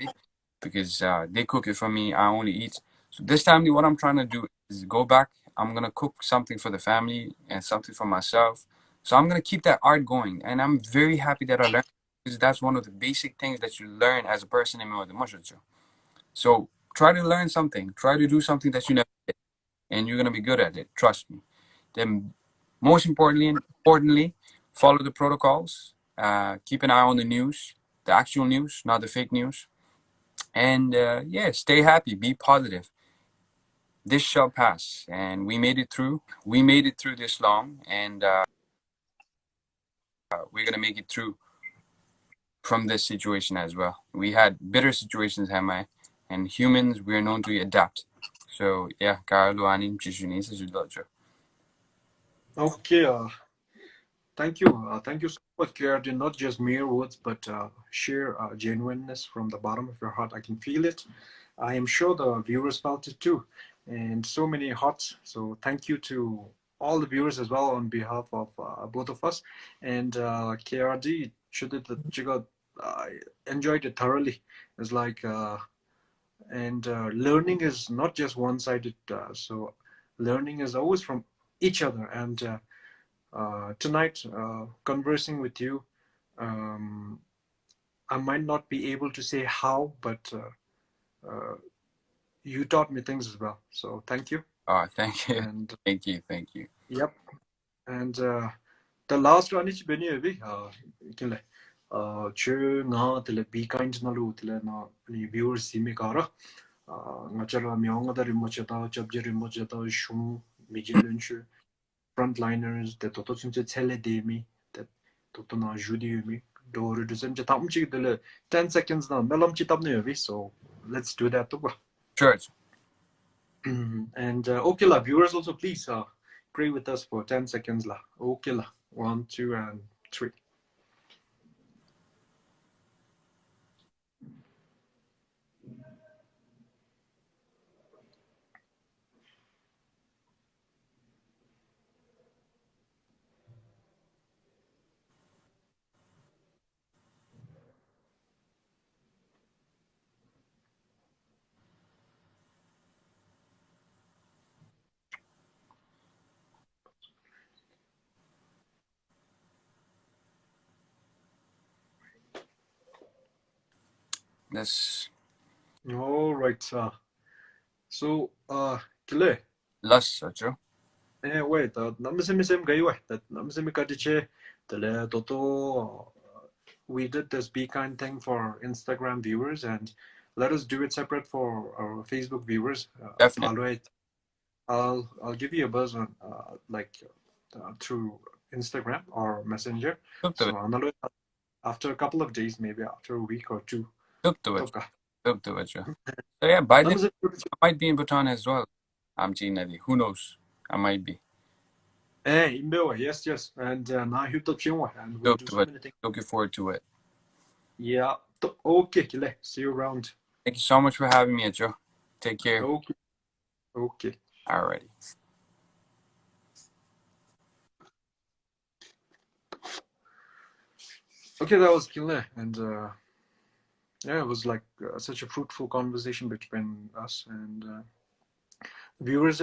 because they cook it for me. I only eat. So this time, what I'm trying to do is go back. I'm gonna cook something for the family and something for myself. So I'm gonna keep that art going, and I'm very happy that I learned because that's one of the basic things that you learn as a person in the Mushu. So try to learn something. Try to do something that you never did, and you're gonna be good at it. Trust me. Then, most importantly, follow the protocols. Keep an eye on the news, the actual news, not the fake news. And yeah, stay happy, be positive. This shall pass, and we made it through. We made it through this long, and we're gonna make it through from this situation as well. We had bitter situations, Hamai, and humans, we are known to adapt. So yeah, Carlo anim chishunin sa judojo. Okay, thank you. Thank you so much, KRD. Not just mere words, but sheer genuineness from the bottom of your heart. I can feel it. I am sure the viewers felt it too. And so many hearts. So thank you to all the viewers as well on behalf of both of us. And KRD, I enjoyed it thoroughly. It's like, and learning is not just one-sided. So learning is always from each other. And tonight, conversing with you, I might not be able to say how, but you taught me things as well. So thank you. Oh, thank you. And Thank you. yep. And the last one is Benny Evi. Kinley. Chu nga tele be kind na lu tele na ni viewers see me kara. Nga chala myonga da remochata, chabje remochata, shung, mijilunchu, frontliners, the toto sunche tele demi, that toto na judi mi. Do reducem je tamchi tele 10 seconds na melam chi tabne evi. So let's do that too. Sure. And okay, la viewers also please pray with us for 10 seconds la. Okay la. 1, 2, and 3. That's All right. So Kile. lust, Sacho. Wait. Namasemi gay way. That namasemi kadiche. Tele toto. We did this Be Kind thing for Instagram viewers, and let us do it separate for our Facebook viewers. Definitely. I'll give you a buzz on through Instagram or Messenger. Look to it. So after a couple of days, maybe after a week or two. Look to it. Toka. Look to it, Joe. So yeah, by then Namasemi I might be in Bhutan as well. I'm Nadi. Who knows? I might be. Imbewa, yes. And now you touch and we'll Look do to so it. many things. Looking forward to it. Yeah. Okay, Kile. See you around. Thank you so much for having me, Joe. Take care. Okay. Alrighty. Okay, that was Kile. And yeah, it was like such a fruitful conversation between us and viewers.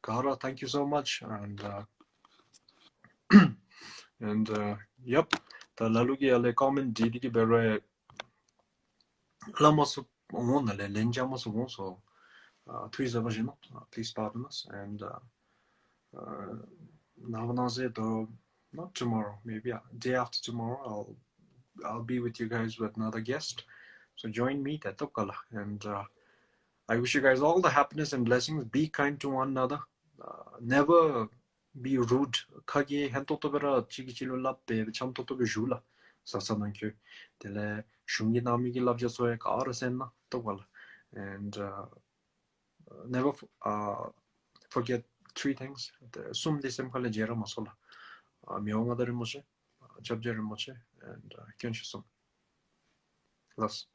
Kara, thank you so much. And yep, the lalugi ale comment didi ki bere lamos on le lenjamos on so please please pardon us and Navanaze though not tomorrow, maybe day after tomorrow I'll be with you guys with another guest. So join me Tetokala and I wish you guys all the happiness and blessings. Be kind to one another. Never be rude. Kage hentotobera chigichilula be chamtotobe jula. Sasanankyu. Tele shungi namigi lavjasoe karasenna towala. And never forget 3 things. Sum desem kale jera masola. Myonga dari moche, chabjere moche, and kyonshisum. Plus.